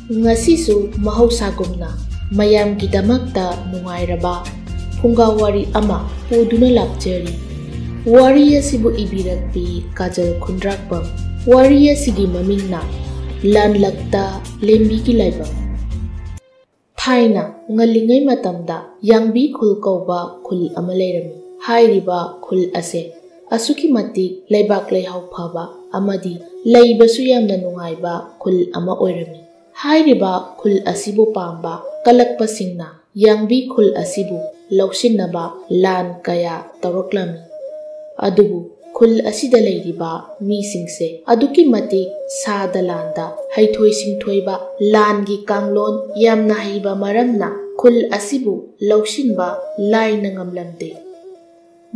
Ngasisu mahausaगुमना mayamgidamagta nungairaba phungawari ama puduna lakjari. Wari asibu ibirakpi Kajal Khundrakpam. Wari asigi mamingna Lanlakta Lembigi Laibam. Thaina ngalingai matamda yangbi khul kauba khul ama leirami. Hairiba khul ase asuki matik laibak leihau phaba amadi leibasu yamna nungaiba khul ama oirami. Hairiba khul asibu pamba kalakpasingna yangbi khul asibu lausinnaba lan kaya tawraklami. Adubu khul asida leiriba misingse aduki matik sada landa haithoi singthoiba langi kanglon yamna haiba maramna khul asibu lausinba laina ngamlamde.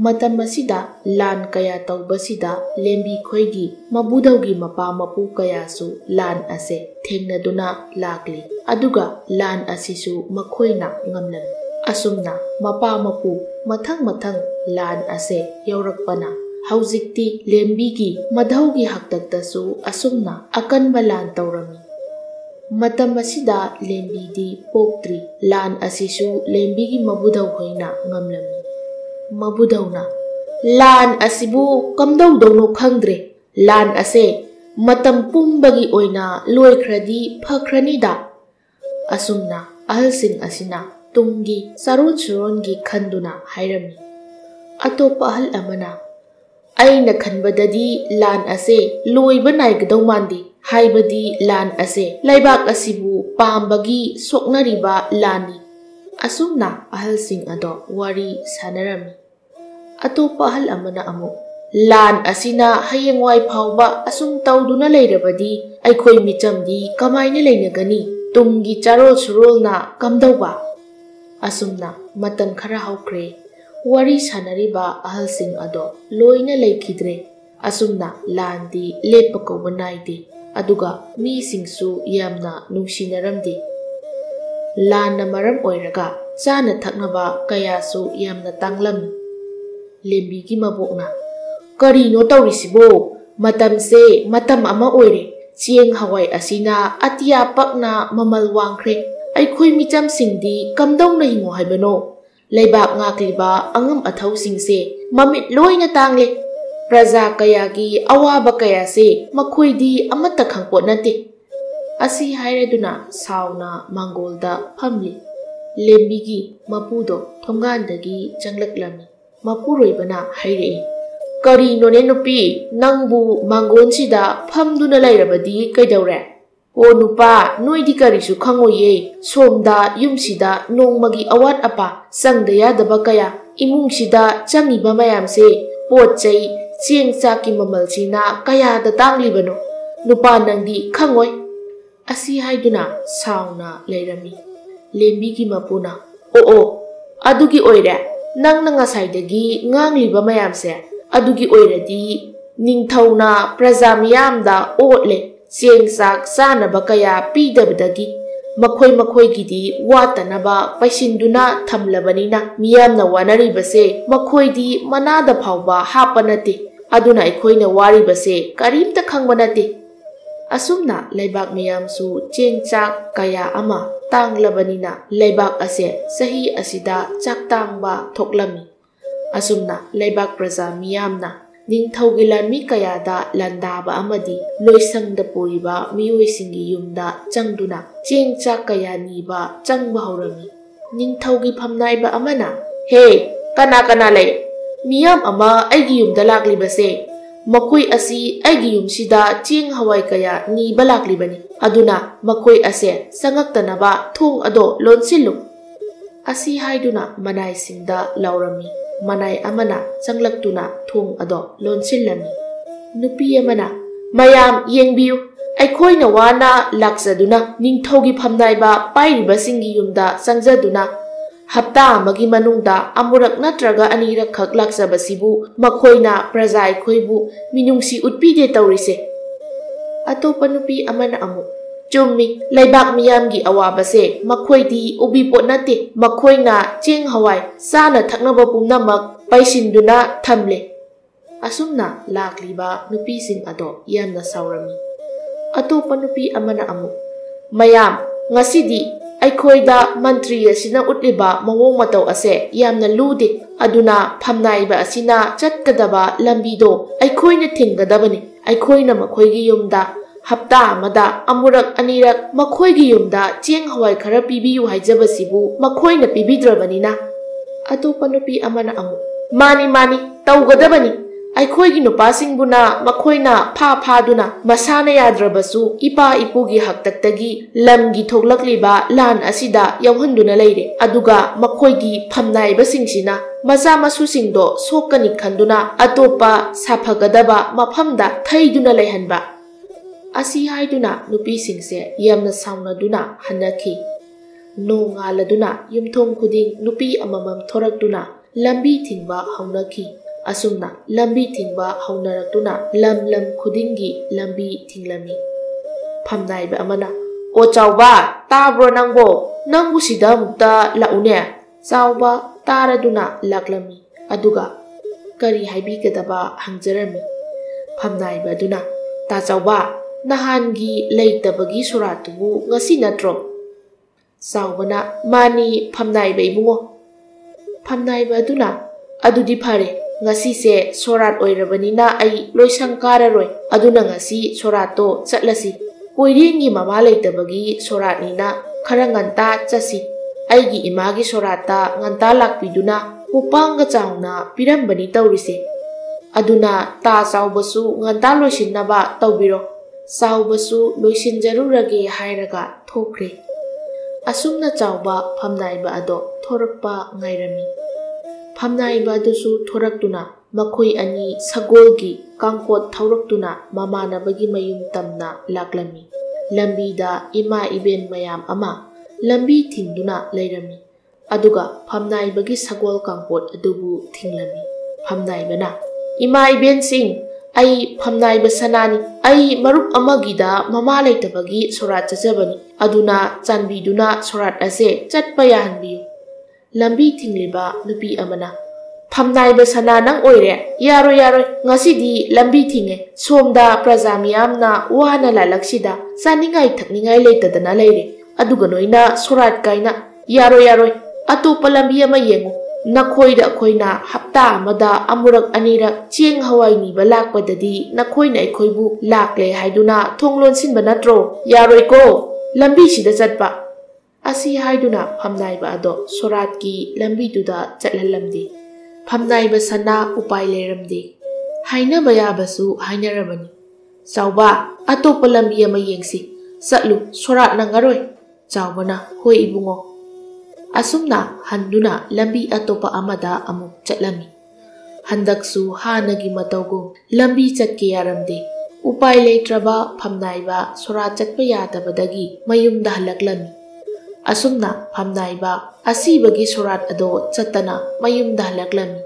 Matam asida lan kaya tawbasida lembi khoigi mabudaugi mapa mapu kayasu lan ase thengnaduna lakli aduga lan asisu makhoina ngamlam. Asumna mapa mapu mathang lan ase yaurakpana hauzikti lembigi madhaugi haktaktasu asumna akanba lan tawrami. Matam asida lembidi poktri lan asisu lembigi mabudau hoina ngamlami. Mabudawna lan asibu kamdawdawno khangdre lan ase matam pumbagi oina loikradi phakranida. Asumna ahalsing asina tungi sarun surongi khanduna hairami. Atopa ahal amana aina khanbadadi lan ase loiba naigdaw mandi haibadi lan ase laibak asibu pambagi soknariba lani. Asumna ahalsing ado wari sanarami. Atopa ahal amana amu lan asina hayengwai phawba asum tawduna leirabadi aikhoi michamdi kamaina leinagani tumgi charol surolna kamdawba. Asumna matam khara haukre wari sanariba ahalsing ado loina leikidre. Asumna landi lepakauba naide aduga misingsu yamna nungsinaramde. Lan na maram oiraga chana thaknaba kayasu yamna tanglam. Lembigi mabokna karino tawrisibo matamse matam ama oire chieng hawai asina atia pakna mamal wangkhre aikhoi micham singdi kamdawna hingo haibano leibak ngakliba angam athau singse mamit loina tangle praja kayagi awaba kayase makhoidi amata khangpot nate. Asi hairaduna sauna mangolda phamli lembigi mapudo thongandagi changlaklami. Mapuroibana hairei karino ne nupi nangbu mangonsida phamduna lairabadi kaidawre o nupa noidi karisu khangoye somda yumsida nongmagi awat apa sangda yadaba kaya imungsida changiba mayamse potchai chengchaki mamalsina kaya da tanglibano nupa nangdi khangoi. Asi haiduna sauna leirami. Lembigi mapuna o adugi oire nang nangasaidagi ngangliba mayamse adugi oiradi ningthauna praja miyamda otle chengsak sanaba kaya pidabdagi makhoigidi watanaba paisinduna thamlabanina miyamna wanaribase makhoidi manada phawba hapanate aduna ikhoina waribase karimta khangba nate. Asumna leibak miyamsu chengchak kaya ama tanglabanina leibak ase sahi asida chaktangba thoklami. Asumna leibak praja miyamna ningthaugi lanmi kayada landaba amadi loisangda puriba miyoisingi yumda changduna chengchak kaya niba changba haurami. Ningthaugi phamnaiba amana he kana lei miyam ama aigi yumda laklibase makoi asi aigi yumsida cheng hawai kaya niba laklibani aduna makoi ase sangaktanaba thong ado lonsilu. Asi haiduna manai singda laurami. Manai amana changlaktuna thong ado lonsillami. Nupi amana mayam yengbiu aikhoina wana laksaduna ningthaugi phamnaiba pairibasingi yumda sangjaduna hapta amagi manungda amurak natraga anirak khak laksabasibu makhoina praja aikhoibu minungsi utpide tawrise. Atopa nupi amana amu chummi leibak miyamgi awabase makhoidi ubipot nate makhoina cheng hawai sana thaknaba pumnamak paisinduna thamle. Asumna lakliba nupising ado yamna saurami. Atopa nupi amana amu ꯃꯌꯥꯝ ꯉꯁꯤꯗꯤ ꯑꯩꯈꯣꯏꯗ ꯃꯟꯇ꯭ꯔꯤ ꯑꯁꯤꯅ ꯎꯠꯂꯤꯕ ꯃꯑꯣꯡ ꯃꯇꯧ ꯑꯁꯦ ꯌꯥꯝꯅ ꯂꯨꯗꯦ ꯑꯗꯨꯅ ꯐꯝꯅꯥꯏꯕ ꯑꯁꯤꯅ ꯆꯠꯀꯗꯕ ꯂꯝꯕꯤꯗꯣ ꯑꯩꯈꯣꯏꯅ ꯊꯤꯡꯒꯗꯕꯅꯤ ꯑꯩꯈꯣꯏꯅ ꯃꯈꯣꯏꯒꯤ ꯌꯨꯝꯗ ꯍꯞꯇꯥ ꯑꯃꯗ ꯑꯃꯨꯔꯛ ꯑꯅꯤꯔꯛ ꯃꯈꯣꯏꯒꯤ ꯌꯨꯝꯗ ꯆꯦꯡ ꯍꯋꯥꯏ ꯈꯔ ꯄꯤꯕꯤꯌꯨ ꯍꯥꯏꯖꯕꯁꯤꯕꯨ ꯃꯈꯣꯏꯅ ꯄꯤꯕꯤꯗ꯭ꯔꯕꯅꯤꯅ ꯑꯇꯣꯞꯄ ꯅꯨꯄꯤ ꯑꯃꯅ ꯑꯃꯨꯛ ꯃꯥꯅꯤ ꯇꯧꯒꯗꯕꯅꯤ ꯑꯩꯈꯣꯏꯒꯤ ꯅꯨꯄꯥꯁꯤꯡꯕꯨꯅ ꯃꯈꯣꯏꯅ ꯐꯥꯗꯨꯅ ꯃꯁꯥꯅ ꯌꯥꯗ꯭ꯔꯕꯁꯨ ꯏꯄꯥ ꯏꯄꯨꯒꯤ ꯍꯥꯛꯇꯛꯇꯒꯤ ꯂꯝꯒꯤ ꯊꯣꯛꯂꯛꯂꯤꯕ ꯂꯥꯟ ꯑꯁꯤꯗ ꯌꯥꯎꯍꯟꯗꯨꯅ ꯂꯩꯔꯦ ꯑꯗꯨꯒ ꯃꯈꯣꯏꯒꯤ ꯐꯝꯅꯥꯏꯕꯁꯤꯡꯁꯤꯅ ꯃꯆꯥ ꯃꯁꯨꯁꯤꯡꯗꯣ ꯁꯣꯛꯀꯅꯤ ꯈꯟꯗꯨꯅ ꯑꯇꯣꯞꯄ ꯁꯥꯐꯒꯗꯕ ꯃꯐꯝꯗ ꯊꯩꯗꯨꯅ ꯂꯩꯍꯟꯕ ꯑꯁꯤ ꯍꯥꯏꯗꯨꯅ ꯅꯨꯄꯤꯁꯤꯡꯁꯦ ꯌꯥꯝꯅ ꯁꯥꯎꯅꯗꯨꯅ ꯍꯟꯅꯈꯤ ꯅꯣꯡꯉꯥꯜꯂꯗꯨꯅ ꯌꯨꯝꯊꯣꯡ ꯈꯨꯗꯤꯡ ꯅꯨꯄꯤ ꯑꯃꯃꯝ ꯊꯣꯔꯛꯇꯨꯅ ꯂꯝꯕꯤ ꯊꯤꯡꯕ ꯍꯧꯅꯈꯤ ꯑꯁꯨꯝꯅ ꯂꯝꯕꯤ ꯊꯤꯡꯕ ꯍꯧꯅꯔꯛꯇꯨꯅ ꯂꯝ ꯈꯨꯗꯤꯡꯒꯤ ꯂꯝꯕꯤ ꯊꯤꯡꯂꯝꯃꯤ ꯐꯝꯅꯥꯏꯕ ꯑꯃꯅ ꯑꯣ ꯆꯥꯎꯕ ꯇꯥꯕ꯭ꯔꯣ ꯅꯪꯕꯨ ꯁꯤꯗ ꯑꯃꯨꯛꯇ ꯂꯥꯛꯎꯅꯦ ꯆꯥꯎꯕ ꯇꯥꯔꯗꯨꯅ ꯂꯥꯛꯂꯝꯃꯤ ꯑꯗꯨꯒ ꯀꯔꯤ ꯍꯥꯏꯕꯤꯒꯗꯕ ꯍꯪꯖꯔꯝꯃꯤ ꯐꯝꯅꯥꯏꯕ ꯑꯗꯨꯅ ꯇꯥ ꯆꯥꯎꯕ ꯅꯍꯥꯟꯒꯤ ꯂꯩꯇꯕꯒꯤ ꯁꯣꯔꯥꯠꯇꯨꯕꯨ ꯉꯁꯤ ꯅꯠꯇ꯭ꯔꯣ ꯆꯥꯎꯕꯅ ꯃꯥꯅꯤ ꯐꯝꯅꯥꯏꯕ ꯏꯕꯨꯡꯉꯣ ꯐꯝꯅꯥꯏꯕ ꯑꯗꯨꯅ ꯑꯗꯨꯗꯤ ꯐꯔꯦ ꯉꯁꯤꯁꯦ ꯁꯣꯔꯥꯠ ꯑꯣꯏꯔꯕꯅꯤꯅ ꯑꯩ ꯂꯣꯏꯁꯪ ꯀꯥꯔꯔꯣꯏ ꯑꯗꯨꯅ ꯉꯁꯤ ꯁꯣꯔꯥꯠꯇꯣ ꯆꯠꯂꯁꯤ ꯀꯣꯏꯔꯦꯡꯒꯤ ꯃꯃꯥ ꯂꯩꯇꯕꯒꯤ ꯁꯣꯔꯥꯠꯅꯤꯅ ꯈꯔ ꯉꯟꯇꯥ ꯆꯠꯁꯤ ꯑꯩꯒꯤ ꯏꯃꯥꯒꯤ ꯁꯣꯔꯥꯠꯇ ꯉꯟꯇꯥ ꯂꯥꯛꯄꯤꯗꯨꯅ ꯄꯨꯄꯥꯡꯒ ꯆꯥꯎꯅ ꯄꯤꯔꯝꯕꯅꯤ ꯇꯧꯔꯤꯁꯦ ꯑꯗꯨꯅ ꯇꯥ ꯆꯥꯎꯕꯁꯨ ꯉꯟꯇꯥ ꯂꯣꯏꯁꯤꯟꯅꯕ ꯇꯧꯕꯤꯔꯣ ꯆꯥꯎꯕꯁꯨ ꯂꯣꯏꯁꯤꯟꯖꯔꯨꯔꯒꯦ ꯍꯥꯏꯔꯒ ꯊꯣꯛꯈ꯭ꯔꯦ ꯑꯁꯨꯝꯅ ꯆꯥꯎꯕ ꯐꯝꯅꯥꯏꯕ ꯑꯗꯣ ꯊꯣꯔꯛꯄ ꯉꯥꯏꯔꯝꯃꯤ ꯐꯝꯅꯥꯏꯕ ꯑꯗꯨꯁꯨ ꯊꯣꯔꯛꯇꯨꯅ ꯃꯈꯣꯏ ꯑꯅꯤ ꯁꯒꯣꯜꯒꯤ ꯀꯥꯡꯀꯣꯠ ꯊꯧꯔꯛꯇꯨꯅ ꯃꯃꯥꯟꯅꯕꯒꯤ ꯃꯌꯨꯝ ꯇꯝꯅ ꯂꯥꯛꯂꯝꯃꯤ ꯂꯝꯕꯤꯗ ꯏꯃꯥ ꯏꯕꯦꯟ ꯃꯌꯥꯝ ꯑꯃ ꯂꯝꯕꯤ ꯊꯤꯡꯗꯨꯅ ꯂꯩꯔꯝꯃꯤ ꯑꯗꯨꯒ ꯐꯝꯅꯥꯏꯕꯒꯤ ꯁꯒꯣꯜ ꯀꯥꯡꯀꯣꯠ ꯑꯗꯨꯕꯨ ꯊꯤꯡꯂꯝꯃꯤ ꯐꯝꯅꯥꯏꯕꯅ ꯏꯃꯥ ꯏꯕꯦꯟꯁꯤꯡ ꯑꯩ ꯐꯝꯅꯥꯏꯕ ꯁꯅꯥꯅꯤ ꯑꯩ ꯃꯔꯨꯞ ꯑꯃꯒꯤꯗ ꯃꯃꯥ ꯂꯩꯇꯕꯒꯤ ꯁꯣꯔꯥꯠ ꯆꯠꯆꯕꯅꯤ ꯑꯗꯨꯅ ꯆꯥꯟꯕꯤꯗꯨꯅ ꯁꯣꯔꯥꯠ ꯑꯁꯦ ꯆꯠꯄ ꯌꯥꯍꯟꯕꯤꯌꯨ ꯂꯝꯕꯤ ꯊꯤꯡꯂꯤꯕ ꯅꯨꯄꯤ ꯑꯃꯅ ꯐꯝꯅꯥꯏꯕ ꯁꯅꯥ ꯅꯪ ꯑꯣꯏꯔꯦ ꯌꯥꯔꯣꯏ ꯉꯁꯤꯗꯤ ꯂꯝꯕꯤ ꯊꯤꯡꯉꯦ ꯁꯣꯝꯗ प्रजा ꯃꯤꯌꯥꯝꯅ ꯋꯥꯅ ꯂꯥꯜꯂꯛꯁꯤꯗ ꯆꯥꯅꯤꯡꯉꯥꯏ ꯊꯛꯅꯤꯡꯉꯥꯏ ꯂꯩꯇꯗꯅ ꯂꯩꯔꯦ ꯑꯗꯨꯒ ꯅꯣꯏꯅ ꯁꯣꯔꯥꯠ ꯀꯥꯏꯅ ꯌꯥꯔꯣꯏ ꯑꯇꯣꯞꯄ ꯂꯝꯕꯤ ꯑꯃ ꯌꯦꯡꯉꯨ नखोइदा अखोइना हप्ता अमदा अमुरक अनिरक चेंग हवाई निबा लाकपददी नखोइना अखोइबु लाकले हाइदुना थोंगलोनसिनबा नत्रो यारोइको लंबी सिदा चटपा असि हाइदुना फमनाइबा अदो सोरातकी लंबी दुदा चटललमदे फमनाइबा सना उपाय लेरमदे हाइनबा याबसु हाइनरबनी चाउबा अतोप्पा लंबी अमा येंगसि चटलु सोरात नंगारोइ चाउबना होइ इबुंगो असुमना हंदुना लंबी अतोपा अमदा अमुक चटलमी हंदकसु हानगी मतौगु लंबी चटके यारमदे उपाय लेत्रबा फमनाइबा सोरा चटपा यादबदगी मयुमदा हलकलमी असुमना फमनाइबा असीबगी सोरात अदो चटना मयुमदा हलकलमी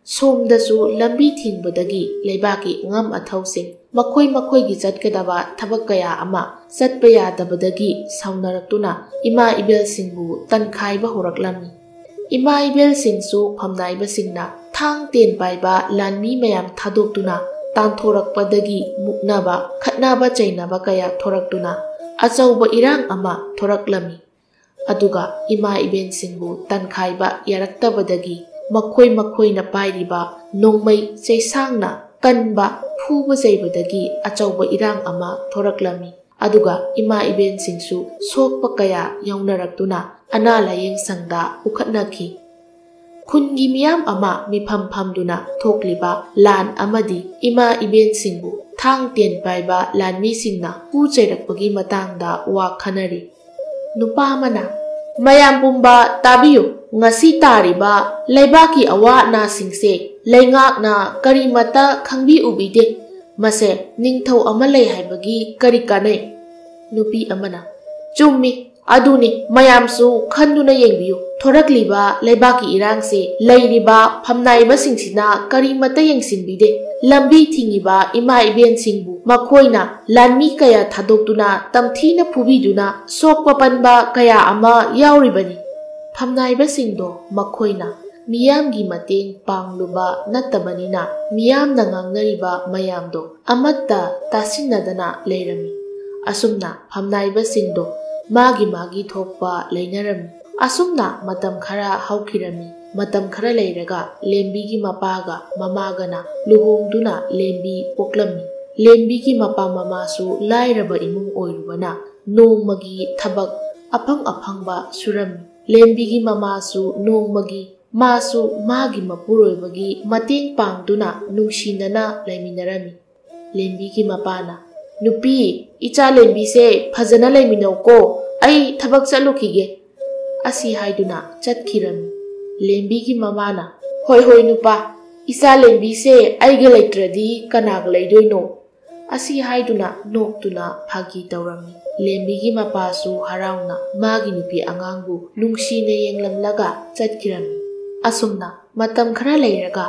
सोमदसु लंबी थिंगबदगी लेबाकी ngam अथौसिंग मखोइ मखोइगी चटकदबा थबक कया अमा चटपा यादबदगी साउनरक्तुना इमा इबेलसिंगबु तनखाइबा होरकलमी इमा इबेलसिंगसु फमनाइबसिंगना थांग तेन पाइबा लानमी मयाम थादोक्तुना तांथोरकपदगी मुकनाबा खतनाबा चैनाबा कया थोरक्तुना अचौबा इरांग अमा थोरकलमी अदुगा इमा इबेलसिंगबु तनखाइबा यारक्तबदगी मखोइ मखोइना पाइरिबा नोंमै चैसांगना कनबा फूबा चैबदगी अचौबा इरांग अमा थोरकलमी अदुगा इमा इबेनसिंगसु सोकपा कया यौनरक्तुना अना लायेंग संगदा उखतनखी खुनगी मियाम अमा मिफम फमदुना थोकलिबा लान अमदी इमा इबेनसिंगबु थांग तेन पाइबा लानमीसिंगना पू चैरकपगी मतांगदा वा खनरी नुपा अमना मयाम पुंबा ताबियो ngasi tariba leibaki awa na singse leingakna karimata khangbi ubide mase ningthau amalai haibagi kari kanai nupi amana chummi aduni mayamsu khanduna yengbiyu thorakliba leibaki irangse leiriba phamnaiba singsina karimata yengsinbide lambi thingiba ima iben singbu makhoina lanmi kaya thadoktuna tamthina phubiduna sokpa panba kaya ama yauribani फमनाइबसिंदो मखोइना मियामगी मतेंग पांगलुबा नत्तबनिना मियामना ngangnariba mayamdo amatta tasinadana leirami asumna फमनाइबसिंदो ꯃꯥꯒꯤ ꯊꯣꯛꯄ ꯂꯩꯅꯔꯝꯃꯤ꯫ ꯑꯁꯨꯝꯅ ꯃꯇꯝ ꯈꯔ ꯍꯧꯈꯤꯔꯝꯃꯤ꯫ ꯃꯇꯝ ꯈꯔ ꯂꯩꯔꯒ ꯂꯦꯝꯕꯤꯒꯤ ꯃꯄꯥꯒ ꯃꯃꯥꯒꯅ ꯂꯨꯍꯣꯡꯗꯨꯅ ꯂꯦꯝꯕꯤ ꯄꯣꯛꯂꯝꯃꯤ꯫ ꯂꯦꯝꯕꯤꯒꯤ ꯃꯄꯥ ꯃꯃꯥꯁꯨ ꯂꯥꯏꯔꯕ ꯏꯃꯨꯡ ꯑꯣꯏꯔꯨꯕꯅ ꯅꯣꯡꯃꯒꯤ ꯊꯕꯛ ꯑꯐꯪ ꯑꯐꯪꯕ ꯁꯨꯔꯝꯃꯤ꯫ ꯂꯦꯝꯕꯤꯒꯤ ꯃꯃꯥꯁꯨ ꯅꯣꯡꯃꯒꯤ ꯃꯥꯁꯨ ꯃꯥꯒꯤ ꯃꯄꯨꯔꯣꯏꯕꯒꯤ ꯃꯇꯦꯡ ꯄꯥꯡꯗꯨꯅ ꯅꯨꯡꯁꯤꯅꯅ ꯂꯩꯃꯤꯟꯅꯔꯝꯃꯤ꯫ ꯂꯦꯝꯕꯤꯒꯤ ꯃꯄꯥꯅ, "ꯅꯨꯄꯤ, ꯏꯆꯥ ꯂꯦꯝꯕꯤꯁꯦ ꯐꯖꯅ ꯂꯩꯃꯤꯟꯅꯧꯀꯣ, ꯑꯩ ꯊꯕꯛ ꯆꯠꯂꯨꯈꯤꯒꯦ" ꯑꯁꯤ ꯍꯥꯏꯗꯨꯅ ꯆꯠꯈꯤꯔꯝꯃꯤ꯫ ꯂꯦꯝꯕꯤꯒꯤ ꯃꯃꯥꯅ, "ꯍꯣꯏ ꯅꯨꯄꯥ, ꯏꯆꯥ ꯂꯦꯝꯕꯤꯁꯦ ꯑꯩꯒ ꯂꯩꯇ꯭ꯔꯗꯤ ꯀꯅꯥꯒ ꯂꯩꯗꯣꯏꯅꯣ" ꯑꯁꯤ ꯍꯥꯏꯗꯨꯅ ꯅꯣꯛꯇꯨꯅ ꯐꯥꯒꯤ ꯇꯧꯔꯝꯃꯤ꯫ ꯂꯦꯝꯕꯤꯒꯤ ꯃꯄꯥꯁꯨ ꯍꯔꯥꯎꯅ ꯃꯥꯒꯤ ꯅꯨꯄꯤ ꯑꯉꯥꯡꯕꯨ ꯅꯨꯡꯁꯤꯅ ꯌꯦꯡꯂꯝꯂꯒ ꯆꯠꯈꯤꯔꯝꯃꯤ꯫ ꯑꯁꯨꯝꯅ ꯃꯇꯝ ꯈꯔ ꯂꯩꯔꯒ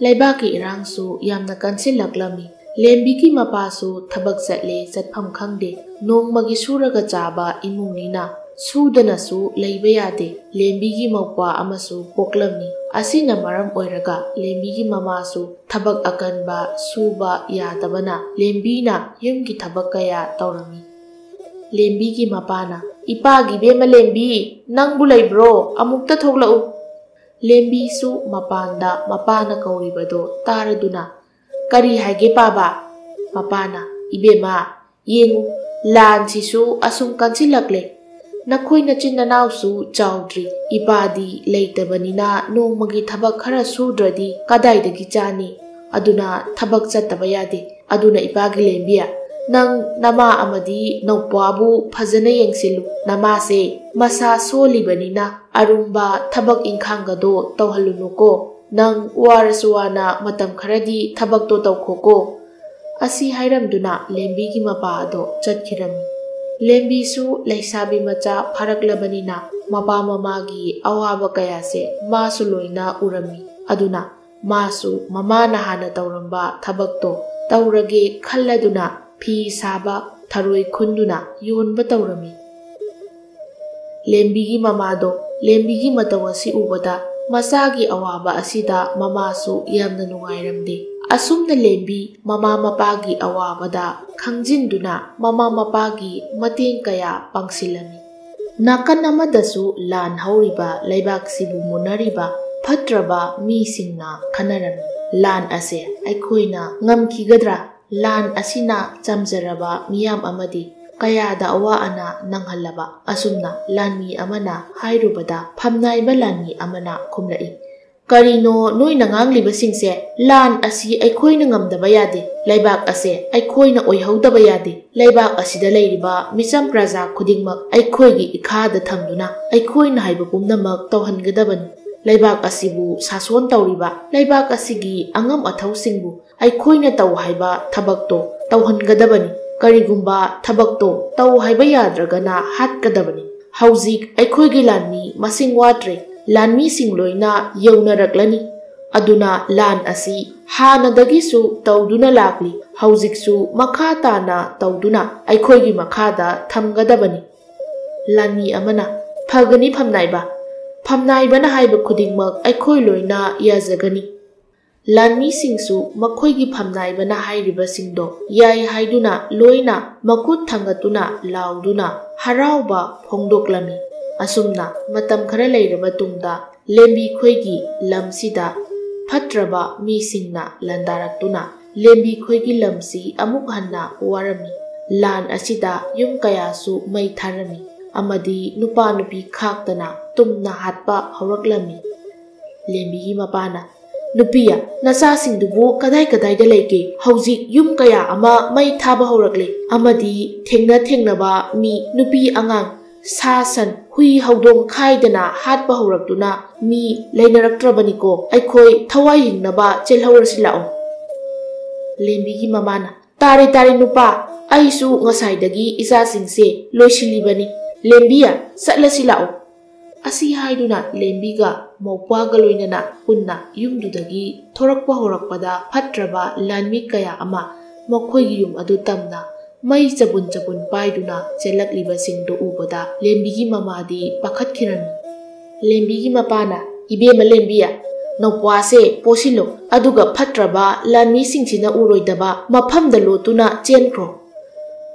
ꯂꯩꯕꯥꯛꯀꯤ ꯏꯔꯥꯡꯁꯨ ꯌꯥꯝꯅ ꯀꯟꯁꯤꯜꯂꯛꯂꯝꯃꯤ꯫ ꯂꯦꯝꯕꯤꯒꯤ ꯃꯄꯥꯁꯨ ꯊꯕꯛ ꯆꯠꯂꯦ ꯆꯠꯐꯝ ꯈꯪꯗꯦ꯫ ꯅꯣꯡꯃꯒꯤ ꯁꯨꯔꯒ ꯆꯥꯕ ꯏꯃꯨꯡꯅꯤꯅ ꯁꯨꯗꯅꯁꯨ ꯂꯩꯕ ꯌꯥꯗꯦ꯫ ꯂꯦꯝꯕꯤꯒꯤ ꯃꯧꯄ꯭ꯋꯥ ꯑꯃꯁꯨ ꯄꯣꯛꯂꯝꯃꯤ꯫ ꯑꯁꯤꯅ ꯃꯔꯝ ꯑꯣꯏꯔꯒ ꯂꯦꯝꯕꯤꯒꯤ ꯃꯃꯥꯁꯨ ꯊꯕꯛ ꯑꯀꯟꯕ ꯁꯨꯕ ꯌꯥꯗꯕꯅ ꯂꯦꯝꯕꯤꯅ ꯌꯨꯝꯒꯤ ꯊꯕꯛ ꯀꯌꯥ ꯇꯧꯔꯝꯃꯤ꯫ ꯂꯦꯝꯕꯤꯒꯤ ꯃꯄꯥꯅ, "ꯏꯄꯥꯒꯤ ꯏꯕꯦꯝꯃ ꯂꯦꯝꯕꯤ, ꯅꯪꯕꯨ ꯂꯩꯕ꯭ꯔꯣ? ꯑꯃꯨꯛꯇ ꯊꯣꯛꯂꯛꯎ" ꯂꯦꯝꯕꯤꯁꯨ ꯃꯄꯥꯟꯗ ꯃꯄꯥꯅ ꯀꯧꯔꯤꯕꯗꯣ ꯇꯥꯔꯗꯨꯅ, "ꯀꯔꯤ ꯍꯥꯏꯒꯦ ꯄꯥꯕ?" ꯃꯄꯥꯅ, "ꯏꯕꯦꯝꯃ, ꯌꯦꯡꯉꯨ, ꯂꯥꯟꯁꯤꯁꯨ ꯑꯁꯨꯝ ꯀꯟꯁꯤꯜꯂꯛꯂꯦ꯫ ꯅꯈꯣꯏ ꯅꯆꯤꯟ ꯅꯅꯥꯎꯁꯨ ꯆꯥꯎꯗ꯭ꯔꯤ꯫ ꯏꯄꯥꯗꯤ ꯂꯩꯇꯕꯅꯤꯅ ꯅꯣꯡꯃꯒꯤ ꯊꯕꯛ ꯈꯔ ꯁꯨꯗ꯭ꯔꯗꯤ ꯀꯗꯥꯏꯗꯒꯤ ꯆꯥꯅꯤ? ꯑꯗꯨꯅ ꯊꯕꯛ ꯆꯠꯇꯕ ꯌꯥꯗꯦ꯫ ꯑꯗꯨꯅ ꯏꯄꯥꯒꯤ ꯂꯦꯝꯕꯤ, ꯅꯪ ꯅꯃꯥ ꯑꯃꯗꯤ ꯅꯧꯄ꯭ꯋꯥꯕꯨ ꯐꯖꯅ ꯌꯦꯡꯁꯤꯜꯂꯨ꯫ ꯅꯃꯥꯁꯦ ꯃꯁꯥ ꯁꯣꯜꯂꯤꯕꯅꯤꯅ ꯑꯔꯨꯝꯕ ꯊꯕꯛ ꯏꯟꯈꯥꯡꯒꯗꯣ ꯇꯧꯍꯜꯂꯨꯅꯨꯀꯣ꯫ ꯅꯪ ꯋꯥꯔꯁꯨ ꯋꯥꯅ ꯃꯇꯝ ꯈꯔꯗꯤ ꯊꯕꯛꯇꯣ ꯇꯧꯈꯣꯀꯣ" ꯑꯁꯤ ꯍꯥꯏꯔꯝꯗꯨꯅ ꯂꯦꯝꯕꯤꯒꯤ ꯃꯄꯥ ꯑꯗꯣ ꯆꯠꯈꯤꯔꯝꯃꯤ꯫ ꯂꯦꯝꯕꯤꯁꯨ ꯂꯩꯁꯥꯕꯤ ꯃꯆꯥ ꯐꯥꯔꯛꯂꯕꯅꯤꯅ ꯃꯄꯥ ꯃꯃꯥꯒꯤ ꯑꯋꯥꯕ ꯀꯌꯥꯁꯦ ꯃꯥꯁꯨ ꯂꯣꯏꯅ ꯎꯔꯝꯃꯤ꯫ ꯑꯗꯨꯅ ꯃꯥꯁꯨ ꯃꯃꯥꯅ ꯍꯥꯟꯅ ꯇꯧꯔꯝꯕ ꯊꯕꯛꯇꯣ ꯇꯧꯔꯒꯦ ꯈꯜꯂꯗꯨꯅ ꯐꯤ ꯁꯥꯕ, ꯊꯔꯣꯏ ꯈꯨꯟꯗꯨꯅ ꯌꯣꯟꯕ ꯇꯧꯔꯝꯃꯤ꯫ ꯂꯦꯝꯕꯤꯒꯤ ꯃꯃꯥꯗꯣ ꯂꯦꯝꯕꯤꯒꯤ ꯃꯇꯧ ꯑꯁꯤ ꯎꯕꯗ ꯃꯆꯥꯒꯤ ꯑꯋꯥꯕ ꯑꯁꯤꯗ ꯃꯃꯥꯁꯨ ꯌꯥꯝꯅ ꯅꯨꯡꯉꯥꯏꯔꯝꯗꯦ꯫ ꯑꯁꯨꯝꯅ ꯂꯦꯝꯕꯤ ꯃꯃꯥ ꯃꯄꯥꯒꯤ ꯑꯋꯥꯕꯗ ꯈꯪꯖꯤꯟꯗꯨꯅ ꯃꯃꯥ ꯃꯄꯥꯒꯤ ꯃꯇꯦꯡ ꯀꯌꯥ ꯄꯥꯡꯁꯤꯜꯂꯝꯃꯤ꯫ ꯅꯥꯀꯟ ꯑꯃꯗꯁꯨ ꯂꯥꯟ ꯍꯧꯔꯤꯕ ꯂꯩꯕꯥꯛꯁꯤꯕꯨ ꯃꯨꯟꯅꯔꯤꯕ ꯐꯠꯇ꯭ꯔꯕ ꯃꯤꯁꯤꯡꯅ ꯈꯟꯅꯔꯝꯃꯤ꯫ ꯂꯥꯟ ꯑꯁꯦ ꯑꯩꯈꯣꯏꯅ ꯉꯝꯈꯤꯒꯗ꯭ꯔꯥ? ꯂꯥꯟ ꯑꯁꯤꯅ ꯆꯝꯖꯔꯕ ꯃꯤꯌꯥꯝ ꯑꯃꯗꯤ ꯀꯌꯥꯗ ꯑꯋꯥ ꯑꯅꯥ ꯅꯪꯍꯜꯂꯕ꯫ ꯑꯁꯨꯝꯅ ꯂꯥꯟꯃꯤ ꯑꯃꯅ ꯍꯥꯏꯔꯨꯕꯗ ꯐꯝꯅꯥꯏꯕ ꯂꯥꯟꯃꯤ ꯑꯃꯅ ꯈꯨꯝꯂꯛꯏ, "ꯀꯔꯤꯅꯣ ꯅꯣꯏꯅ ꯉꯥꯡꯂꯤꯕꯁꯤꯡꯁꯦ? ꯂꯥꯟ ꯑꯁꯤ ꯑꯩꯈꯣꯏꯅ ꯉꯝꯗꯕ ꯌꯥꯗꯦ꯫ ꯂꯩꯕꯥꯛ ꯑꯁꯦ ꯑꯩꯈꯣꯏꯅ ꯑꯣꯏꯍꯧꯗꯕ ꯌꯥꯗꯦ꯫ ꯂꯩꯕꯥꯛ ꯑꯁꯤꯗ ꯂꯩꯔꯤꯕ ꯃꯤꯆꯝ ꯄ꯭ꯔꯖꯥ ꯈꯨꯗꯤꯡꯃꯛ ꯑꯩꯈꯣꯏꯒꯤ ꯏꯈꯥꯗ ꯊꯝꯗꯨꯅ ꯑꯩꯈꯣꯏꯅ ꯍꯥꯏꯕ ꯄꯨꯝꯅꯃꯛ ꯇꯧꯍꯟꯒꯗꯕꯅꯤ꯫ ꯂꯩꯕꯥꯛ ꯑꯁꯤꯕꯨ ꯁꯥꯁꯣꯟ ꯇꯧꯔꯤꯕ, ꯂꯩꯕꯥꯛ ꯑꯁꯤꯒꯤ ꯑꯉꯝ ꯑꯊꯧꯁꯤꯡꯕꯨ ꯑꯩꯈꯣꯏꯅ ꯇꯧ ꯍꯥꯏꯕ ꯊꯕꯛꯇꯣ ꯇꯧꯍꯟꯒꯗꯕꯅꯤ꯫ ꯀꯔꯤꯒꯨꯝꯕ ꯊꯕꯛꯇꯣ ꯇꯧ ꯍꯥꯏꯕ ꯌꯥꯗ꯭ꯔꯒꯅ ꯍꯥꯠꯀꯗꯕꯅꯤ꯫ ꯍꯧꯖꯤꯛ ꯑꯩꯈꯣꯏꯒꯤ ꯂꯥꯟꯃꯤ ꯃꯁꯤꯡ ꯋꯥꯠꯇ꯭ꯔꯦ꯫ ꯂꯥꯟꯃꯤꯁꯤꯡ ꯂꯣꯏꯅ ꯌꯧꯅꯔꯛꯂꯅꯤ꯫ ꯑꯗꯨꯅ ꯂꯥꯟ ꯑꯁꯤ ꯍꯥꯟꯅꯗꯒꯤꯁꯨ ꯇꯧꯗꯨꯅ ꯂꯥꯛꯂꯤ, ꯍꯧꯖꯤꯛꯁꯨ ꯃꯈꯥ ꯇꯥꯅ ꯇꯧꯗꯨꯅ ꯑꯩꯈꯣꯏꯒꯤ ꯃꯈꯥꯗ ꯊꯝꯒꯗꯕꯅꯤ"꯫ ꯂꯥꯟꯃꯤ ꯑꯃꯅ, "ꯐꯒꯅꯤ ꯐꯝꯅꯥꯏꯕ, ꯐꯝꯅꯥꯏꯕꯅ ꯍꯥꯏꯕ ꯈꯨꯗꯤꯡꯃꯛ ꯑꯩꯈꯣꯏ ꯂꯣꯏꯅ ꯌꯥꯖꯒꯅꯤ"꯫ ꯂꯥꯟꯃꯤꯁꯤꯡꯁꯨ ꯃꯈꯣꯏꯒꯤ ꯐꯝꯅꯥꯏꯕꯅ ꯍꯥꯏꯔꯤꯕꯁꯤꯡꯗꯣ ꯌꯥꯏ ꯍꯥꯏꯗꯨꯅ ꯂꯣꯏꯅ ꯃꯈꯨꯠ ꯊꯥꯡꯒꯠꯇꯨꯅ ꯂꯥꯎꯗꯨꯅ ꯍꯔꯥꯎꯕ ꯐꯣꯡꯗꯣꯛꯂꯝꯃꯤ꯫ ꯑꯁꯨꯝꯅ ꯃꯇꯝ ꯈꯔ ꯂꯩꯔꯕ ꯇꯨꯡꯗ ꯂꯦꯝꯕꯤ ꯈꯣꯏꯒꯤ ꯂꯝꯁꯤꯗ ꯐꯠꯇ꯭ꯔꯕ ꯃꯤꯁꯤꯡꯅ ꯂꯥꯟꯗꯥꯔꯛꯇꯨꯅ ꯂꯦꯝꯕꯤ ꯈꯣꯏꯒꯤ ꯂꯝꯁꯤ ꯑꯃꯨꯛ ꯍꯟꯅ ꯋꯥꯔꯝꯃꯤ꯫ ꯂꯥꯟ ꯑꯁꯤꯗ ꯌꯨꯝ ꯀꯌꯥꯁꯨ ꯃꯩ ꯊꯥꯔꯝꯃꯤ ꯑꯃꯗꯤ ꯅꯨꯄꯥ ꯅꯨꯄꯤ ꯈꯥꯛꯇꯅ ꯇꯨꯝꯅ ꯍꯥꯠꯄ ꯍꯧꯔꯛꯂꯝꯃꯤ꯫ ꯂꯦꯝꯕꯤꯒꯤ ꯃꯄꯥꯅ, "ꯅꯨꯄꯤ, ꯅꯆꯥꯁꯤꯡꯗꯨꯕꯨ ꯀꯗꯥꯏꯗ ꯂꯩꯒꯦ? ꯍꯧꯖꯤꯛ ꯌꯨꯝ ꯀꯌా ꯑꯃ ꯃꯩ ꯊꯥꯕ ꯍꯧꯔꯛꯂꯦ ꯑꯃꯗꯤ ꯊꯦꯡꯅꯕ ꯃꯤ, ꯅꯨꯄꯤ ꯑꯉꯥꯡ, ꯁꯥ ꯁꯟ, ꯍꯨꯏ ꯍꯧꯗꯣꯡ ꯈꯥꯏꯗꯅ ꯍꯥꯠꯄ ꯍꯧꯔꯛꯇꯨꯅ ꯃꯤ ꯂꯩꯅꯔꯛꯇ꯭ꯔꯕꯅꯤꯀꯣ꯫ ꯑꯩꯈꯣꯏ ꯊꯋꯥꯏ ꯍꯤꯡꯅꯕ ꯆꯦꯜꯍꯧꯔꯁꯤ ꯂꯥꯛꯑꯣ"꯫ ꯂꯦꯝꯕꯤꯒꯤ ꯃꯃꯥꯅ, "ꯇꯥꯔꯦ ꯅꯨꯄꯥ, ꯑꯩꯁꯨ ꯉꯁꯥꯏꯗꯒꯤ ꯏꯆꯥꯁꯤꯡꯁꯦ ꯂꯣꯏꯁꯤꯜꯂꯤꯕꯅꯤ꯫ ꯂꯦꯝꯕꯤ, ꯆꯠꯂꯁꯤ ꯂꯥꯛꯑꯣ" ꯑꯁꯤ ꯍꯥꯏꯗꯨꯅ ꯂꯦꯝꯕꯤꯒ ꯃꯧꯄ꯭ꯋꯥꯒ ꯂꯣꯏꯅꯅ ꯄꯨꯟꯅ ꯌꯨꯝꯗꯨꯗꯒꯤ ꯊꯣꯔꯛꯄ ꯍꯧꯔꯛꯄꯗ ꯐꯠꯇ꯭ꯔꯕ ꯂꯥꯟꯃꯤ ꯀꯌా ꯑꯃ ꯃꯈꯣꯏꯒꯤ ꯌꯨꯝ ꯑꯗꯨ ꯇꯝꯅ ꯃꯩ ꯆꯕꯨꯟ ꯄꯥꯏꯗꯨꯅ ꯆꯦꯜꯂꯛꯂꯤꯕꯁꯤꯡꯗꯨ ꯎꯕꯗ ꯂꯦꯝꯕꯤꯒꯤ ꯃꯃꯥꯗꯤ ꯄꯥꯈꯠꯈꯤꯔꯝꯃꯤ꯫ ꯂꯦꯝꯕꯤꯒꯤ ꯃꯄꯥꯅ, "ꯏꯕꯦꯝꯃ ꯂꯦꯝꯕꯤ, ꯅꯧꯄ꯭ꯋꯥꯁꯦ ꯄꯣꯁꯤꯜꯂꯨ, ꯑꯗꯨꯒ ꯐꯠꯇ꯭ꯔꯕ ꯂꯥꯟꯃꯤꯁꯤꯡꯁꯤꯅ ꯎꯔꯣꯏꯗꯕ ꯃꯐꯝꯗ ꯂꯣꯠꯇꯨꯅ ꯆꯦꯟꯈ꯭ꯔꯣ"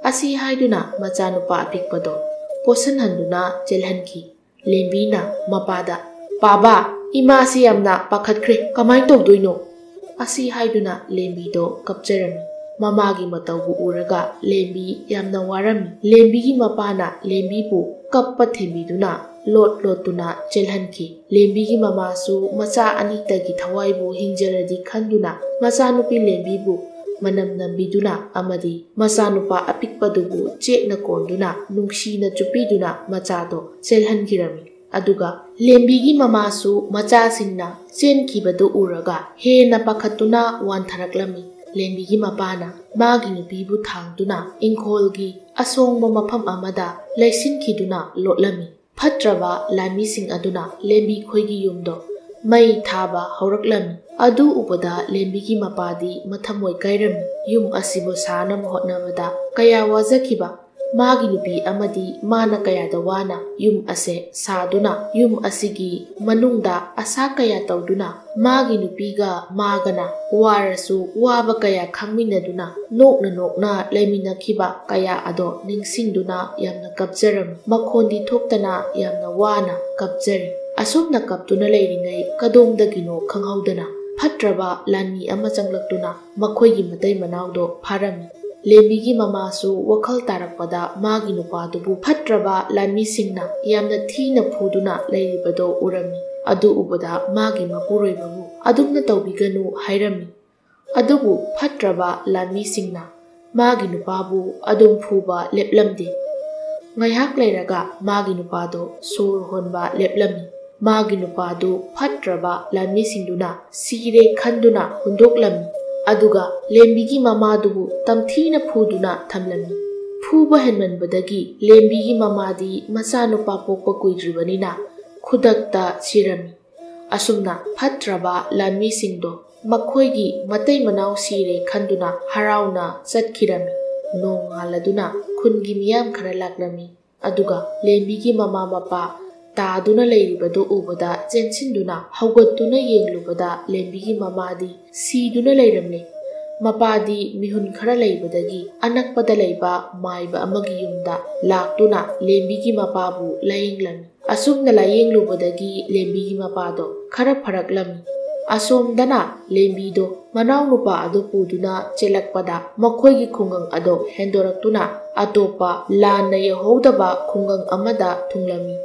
ꯑꯁꯤ ꯍꯥꯏꯗꯨꯅ ꯃꯆꯥꯅꯨꯄꯥ ꯑꯄꯤꯛꯄꯗꯣ पोसनहन्दुना चेल्हनखि लेम्बीना मपादा पाबा इमासी यामना पाखतख्रे कमाय तौदोइनो असी हाइदुना लेम्बीदो कपचरमी ममागी मतौबु उरगा लेम्बी यामना वारमी लेम्बीगी मपाना लेम्बीबु कप्पा थेंबीदुना लोट लोटुना चेल्हनखि लेम्बीगी ममासु मचा अनितगी थवाइबु हिंजरदि खंदुना मचानुपी लेम्बीबु मनम नंबीदुना अमदी मचानुपा अपिकपदुबु चेकना कोंदुना नुंगसीना चुपीदुना मचादो चेल्हनखिरमी अदुगा लेम्बीगी ममासु मचासिंगना चेनखिबदु उरगा हेना पाखतुना वानथरक्लमी लेम्बीगी मपाना मागी नुपीबु थांदुना इंखोलगी असोंगबा मफम अमदा लैसिनखिदुना लोटलमी फत्रबा लामीसिंग अदुना लेम्बी खोइगी युमदो मई थाबा हौरक्लमी अदु उपदा लेम्बीगी मपादी मथमोय कायरमी युम असिबु सानम होटनबदा कया वाजखिबा मागी नुपी अमदी माना कयादा वाना युम असे सादुना युम असिगी मनुंगदा असा कया तौदुना मागी नुपीगा मागना वारसु वाबा कया खंगमिनदुना नोकना लेमिनखिबा कया अदो निंगसिंगदुना यामना कपजरम मखोंदी थोक्तना यामना वाना कपजरी असोमना कपतुना लेरिङै कदोमदगिनो खंगहौदना फत्रबा लानी अमा चंगलक्तुना मखोइगी मतै मनावदो फारमी लेम्बीगी ममासु वखल तारकपदा मागी नुपादुबु फत्रबा लामीसिंगना यामना थीना फुदुना लेरिबदो उरमी अदु उबदा मागी मपुरोइबबु अदुमना तौबिगनु हाइरमी अदुबु फत्रबा लामीसिंगना मागी नुपाबु अदुम फुबा लेपलमदे ngaiak leiraga magi nupado sor honba leplami magi nupado phatraba lami singduna sire khanduna hundoklami aduga lembigi mama dubu tamthina phuduna thamlami phuba henmanbadagi lembigi mamadi macha nupa pokpa kuidribanina khudakta sirami asumna phatraba lami singdo makhoigi matai manau sire khanduna harauna chatkirami nong haladuna khungi miyam khara laklami aduga lembigi mama mapa तादुना लेरिबदो उबदा चेंसिंदुना हौगतुना येंगलुबदा लेंबिगी Mamadi सीदुना लेरमले मपादी मिहुन खरा लेबदगी अनकपदा लेबा माइबा अमगी युमदा लाक्तुना लेंबिगी मपाबु लायेंगलमी असुमना लायेंगलुबदगी लेंबिगी मपादो खरा फरकलमी असोमदना लेंबिदो मनाव नुपा अदो पुदुना चेलकपदा मखोइगी खुंगंग अदो हेंदोरक्तुना अतोपा लाना यहोदबा खुंगंग अमदा थुंगलमी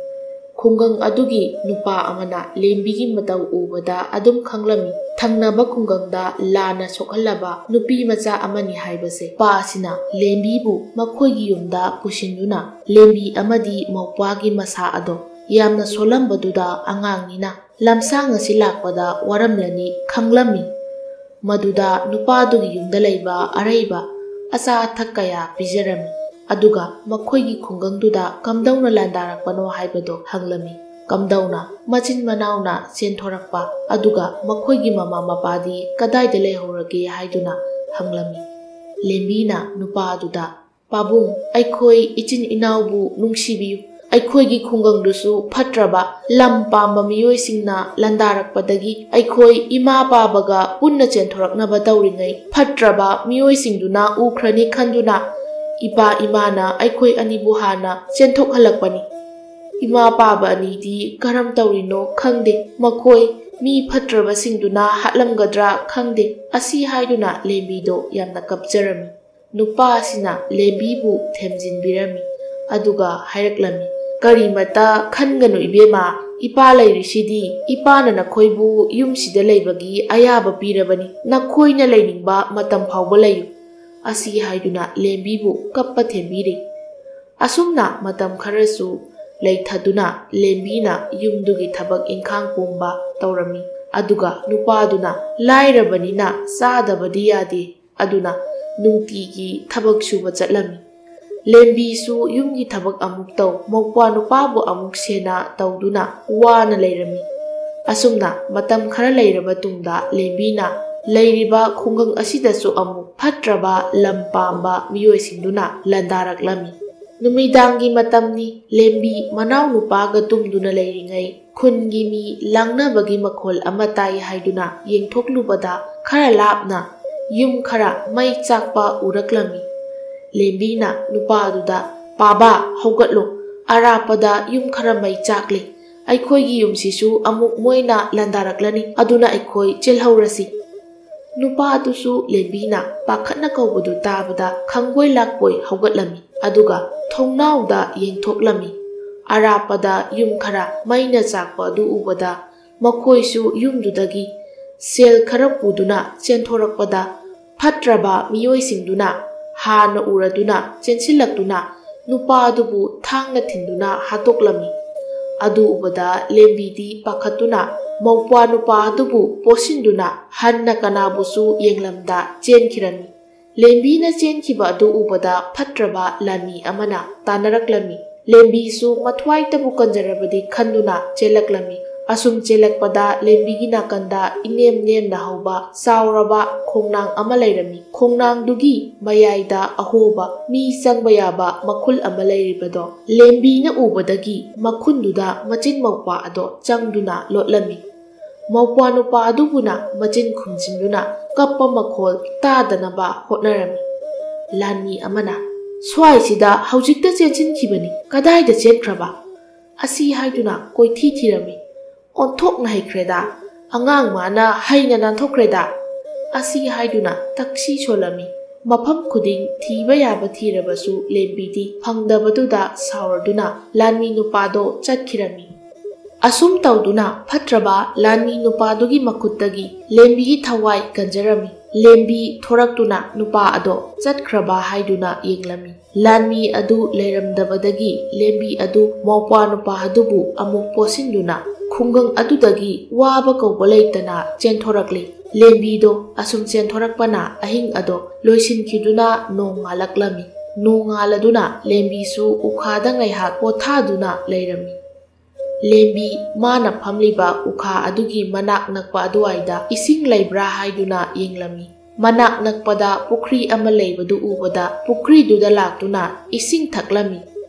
खुंगंग अदुगी नुपा अमना लेंबिगी मतौ उबदा अदुम खंगलमी थंगनबा खुंगंगदा लाना सोखलबा नुपी मचा अमनी हाइबसे पासिना लेंबीबु मखोइगी युमदा पुसिंदुना लेंबी अमदी मौपागी मसा अदो यामना सोलंबदुदा अंगांगनिना लमसांग असि लाकपदा वरमलनी खंगलमी मदुदा नुपादुगी युमदा लैबा अरैबा असा अथक कया पिजरमी अदुगा मखोइगी खुंगंगदुदा कमदौना लांदारकपनो हाइबदो हंगलमी कमदौना मचिन मनावना चेंथोरकपा अदुगा मखोइगी ममा मपादी कदाइदा लेहौरगे हाइदुना हंगलमी लेंबीना नुपादुदा पाबुंग अइखोइ इचिन इनावबु नुंगसिबियु अइखोइगी खुंगंगदुसु फत्रबा लम पांबा मियोइसिंगना लांदारकपदगी अइखोइ इमा पाबगा पुन्ना चेंथोरकनबा तौरिङै फत्रबा मियोइसिंगदुना उख्रनी खंदुना इपा इमाना अइखोइ अनिबु हाना चेंथोक हलकपनी इमा पाबा अनिदी करम तौरिनो खंदे मखोइ मी फत्रबा सिंगदुना हालमगद्रा खंदे असी हाइदुना लेंबीदो यामना कपजरमी नुपा असिना लेंबीबु थेमजिनबिरमी अदुगा हाइरक्लमी करीमता खनगनु इबेमा इपा लैरिसिदी इपाना नखोइबु युमसिदा लैबगी अयाबा पीरबनी नखोइना लैनिंगबा मतम फावबा लैयु असी हाइदुना लेंबीबु कप्पा थेंबीरी असुमना मतम खरसु लैथदुना लेंबीना युमदुगी थबक इंखांग पुंबा तौरमी अदुगा नुपादुना लाइरबनिना सादबदी यादे अदुना नुंतीगी थबक सुबा चटलमी लेंबीसु युमगी थबक अमुक तौ मौपा नुपाबु अमुक सेना तौदुना वाना लैरमी असुमना मतम खरा लैरबा तुंगदा लेंबीना लेरिबा खुंगंग असिदसु अमुक फत्रबा लंपांबा मियोइसिंदुना लंदारकलमी नुमिदांगी मतमनी लेंबी मनाव नुपागा तुमदुना लेरिङै खुनगी मी लांगनबगी मखोल अमा ताई हाइदुना येंथोकलुबदा खरा लापना युम खरा मै चाकपा उरकलमी लेंबीना नुपादुदा पाबा हौगतलो ꯑꯔꯥꯞꯄꯗ ꯌꯨꯝ ꯈꯔ ꯃꯩ ꯆꯥꯛꯂꯤ꯫ ꯑꯩꯈꯣꯏꯒꯤ ꯌꯨꯝꯁꯤꯁꯨ ꯑꯃꯨꯛ ꯃꯣꯏꯅ ꯂꯥꯟꯗꯥꯔꯛꯂꯅꯤ, ꯑꯗꯨꯅ ꯑꯩꯈꯣꯏ ꯆꯦꯜꯍꯧꯔꯁꯤ꯫ ꯅꯨꯄꯥ ꯑꯗꯨꯁꯨ ꯂꯦꯝꯕꯤꯅ ꯄꯥꯈꯠꯅ ꯀꯧꯕꯗꯨ ꯇꯥꯕꯗ ꯈꯪꯕꯣꯏ ꯂꯥꯛꯄꯣꯏ ꯍꯧꯒꯠꯂꯝꯃꯤ, ꯑꯗꯨꯒ ꯊꯣꯡꯅꯥꯎꯗ ꯌꯦꯡꯊꯣꯛꯂꯝꯃꯤ꯫ ꯑꯔꯥꯞꯄꯗ ꯌꯨꯝ ꯈꯔ ꯃꯩꯅ ꯆꯥꯛꯄ ꯑꯗꯨ ꯎꯕꯗ ꯃꯈꯣꯏꯁꯨ ꯌꯨꯝꯗꯨꯗꯒꯤ ꯁꯦꯜ ꯈꯔ ꯄꯨꯗꯨꯅ ꯆꯦꯟꯊꯣꯔꯛꯄꯗ ꯐꯠꯇ꯭ꯔꯕ ꯃꯤꯑꯣꯏꯁꯤꯡꯗꯨꯅ ꯍꯥꯟꯅ ꯎꯔꯗꯨꯅ ꯆꯦꯟꯁꯤꯜꯂꯛꯇꯨꯅ ꯅꯨꯄꯥ ꯑꯗꯨꯕꯨ ꯊꯥꯡꯅ ꯊꯤꯟꯗꯨꯅ ꯍꯥꯠꯇꯣꯛꯂꯝꯃꯤ꯫ ꯑꯗꯨ ꯎꯕꯗ ꯂꯦꯝꯕꯤꯗꯤ ꯄꯥꯈꯠꯇꯨꯅ ꯃꯧꯄ꯭ꯋꯥ ꯅꯨꯄꯥ ꯑꯗꯨꯕꯨ ꯄꯣꯠꯁꯤꯟꯗꯨꯅ ꯍꯟꯅ ꯀꯅꯥꯕꯨꯁꯨ ꯌꯦꯡꯂꯝꯗ ꯆꯦꯟꯈꯤꯔꯝꯃꯤ꯫ ꯂꯦꯝꯕꯤꯅ ꯆꯦꯟꯈꯤꯕ ꯑꯗꯨ ꯎꯕꯗ ꯐꯠꯇ꯭ꯔꯕ ꯂꯥꯟꯃꯤ ꯑꯃꯅ ꯇꯥꯟꯅꯔꯛꯂꯝꯃꯤ꯫ ꯂꯦꯝꯕꯤꯁꯨ ꯃꯊ꯭ꯋꯥꯏꯇꯕꯨ ꯀꯟꯖꯔꯕꯗꯤ ꯈꯟꯗꯨꯅ ꯆꯦꯜꯂꯛꯂꯝꯃꯤ꯫ ꯑꯁꯨꯝ ꯆꯦꯜꯂꯛꯄꯗ ꯂꯦꯝꯕꯤꯒꯤ ꯅꯥꯀꯟꯗ ꯏꯅꯦꯝ ꯅꯦꯝꯅ ꯍꯧꯕ ꯆꯥꯎꯔꯕ ꯈꯣꯡꯅꯥꯡ ꯑꯃ ꯂꯩꯔꯝꯃꯤ꯫ ꯈꯣꯡꯅꯥꯡꯗꯨꯒꯤ ꯃꯌꯥꯏꯗ ꯑꯍꯣꯕ ꯃꯤ ꯆꯪꯕ ꯌꯥꯕ ꯃꯈꯨꯜ ꯑꯃ ꯂꯩꯔꯤꯕꯗꯣ ꯂꯦꯝꯕꯤꯅ ꯎꯕꯗꯒꯤ ꯃꯈꯨꯟꯗꯨꯗ ꯃꯆꯤꯟ ꯃꯧꯄ꯭ꯋꯥ ꯑꯗꯣ ꯆꯪꯗꯨꯅ ꯂꯣꯠꯂꯝꯃꯤ꯫ ꯃꯧꯄ꯭ꯋꯥ ꯅꯨꯄꯥ ꯑꯗꯨꯕꯨꯅ ꯃꯆꯤꯟ ꯈꯨꯝꯖꯤꯟꯗꯨꯅ ꯀꯞꯄ ꯃꯈꯣꯜ ꯇꯥꯗꯅꯕ ꯍꯣꯠꯅꯔꯝꯃꯤ꯫ ꯂꯥꯟꯃꯤ ꯑꯃꯅ "ꯁ꯭ꯋꯥꯏꯁꯤꯗ ꯍꯧꯖꯤꯛꯇ ꯆꯦꯟꯁꯤꯟꯈꯤꯕꯅꯤ, ꯀꯗꯥꯏꯗ ꯆꯦꯟꯈ꯭ꯔꯕ?" ꯑꯁꯤ ꯍꯥꯏꯗꯨꯅ ꯀꯣꯏꯊꯤ ꯊꯤꯔꯝꯃꯤ꯫ "ꯑꯣꯟꯊꯣꯛꯅ ꯍꯩꯈ꯭ꯔꯦꯗ, ꯑꯉꯥꯡ ꯃꯥꯅ ꯍꯩꯅ ꯅꯥꯟꯊꯣꯛꯈ꯭ꯔꯦꯗ" ꯑꯁꯤ ꯍꯥꯏꯗꯨꯅ ꯇꯛꯁꯤ ꯁꯣꯜꯂꯝꯃꯤ꯫ ꯃꯐꯝ ꯈꯨꯗꯤꯡ ꯊꯤꯕ ꯌꯥꯕ ꯊꯤꯔꯕꯁꯨ ꯂꯦꯝꯕꯤꯗꯤ ꯐꯪꯗꯕꯗꯨꯗ ꯁꯥꯎꯔꯗꯨꯅ ꯂꯥꯟꯃꯤ ꯅꯨꯄꯥꯗꯣ ꯆꯠꯈꯤꯔꯝꯃꯤ꯫ ꯑꯁꯨꯝ ꯇꯧꯗꯨꯅ ꯐꯠꯇ꯭ꯔꯕ ꯂꯥꯟꯃꯤ ꯅꯨꯄꯥꯗꯨꯒꯤ ꯃꯈꯨꯠꯇꯒꯤ ꯂꯦꯝꯕꯤꯒꯤ ꯊꯋꯥꯏ ꯀꯟꯖꯔꯝꯃꯤ꯫ ꯂꯦꯝꯕꯤ ꯊꯣꯔꯛꯇꯨꯅ ꯅꯨꯄꯥ ꯑꯗꯣ ꯆꯠꯈ꯭ꯔꯕ ꯍꯥꯏꯗꯨꯅ ꯌꯦꯡꯂꯝꯃꯤ꯫ ꯂꯥꯟꯃꯤ ꯑꯗꯨ ꯂꯩꯔꯝꯗꯕꯗꯒꯤ ꯂꯦꯝꯕꯤ ꯑꯗꯨ ꯃꯧꯄ꯭ꯋꯥ ꯅꯨꯄꯥ ꯑꯗꯨꯕు ꯑꯃꯨꯛ ꯄꯣꯠꯁꯤꯟꯗꯨꯅ ꯈꯨꯡꯒꯪ ꯑꯗꯨꯗꯒꯤ ꯋꯥꯕ ꯀꯧꯕ ꯂꯩꯇꯅ ꯆꯦꯟꯊꯣꯔꯛꯂꯤ꯫ ꯂꯦꯝꯕꯤꯗꯣ ꯑꯁꯨꯝ ꯆꯦꯟꯊꯣꯔꯛꯄꯅ ꯑꯍꯤꯡ ꯑꯗꯣ ꯂꯣꯏꯁꯤꯟꯈꯤꯗꯨꯅ ꯅꯣꯡ ꯉꯥꯜꯂꯛꯂꯝꯃꯤ꯫ ꯅꯣꯡ ꯉꯥꯜꯂꯗꯨꯅ ꯂꯦꯝꯕꯤꯁꯨ ꯎꯈꯥꯗ ꯉꯥꯏꯍꯥꯛ ꯄꯣꯊꯥꯗꯨꯅ ꯂꯩꯔꯝꯃꯤ꯫ ꯂꯦꯝꯕꯤ ꯃꯥꯅ ꯐꯝꯂꯤꯕ ꯎꯈꯥ ꯑꯗꯨꯒꯤ ꯃꯅꯥꯛ ꯅꯛꯄ ꯑꯗꯨꯋꯥꯏꯗ ꯏꯁꯤꯡ ꯂꯩꯕ꯭ꯔꯥ ꯍꯥꯏꯗꯨꯅ ꯌꯦꯡꯂꯝꯃꯤ꯫ ꯃꯅꯥꯛ ꯅꯛꯄꯗ ꯄꯨꯈ꯭ꯔꯤ ꯑꯃ ꯂꯩꯕꯗꯨ ꯎꯕꯗ ꯄꯨꯈ꯭ꯔꯤꯗꯨꯗ ꯂꯥꯛꯇꯨꯅ ꯏꯁꯤꯡ ꯊꯛꯂꯝꯃꯤ꯫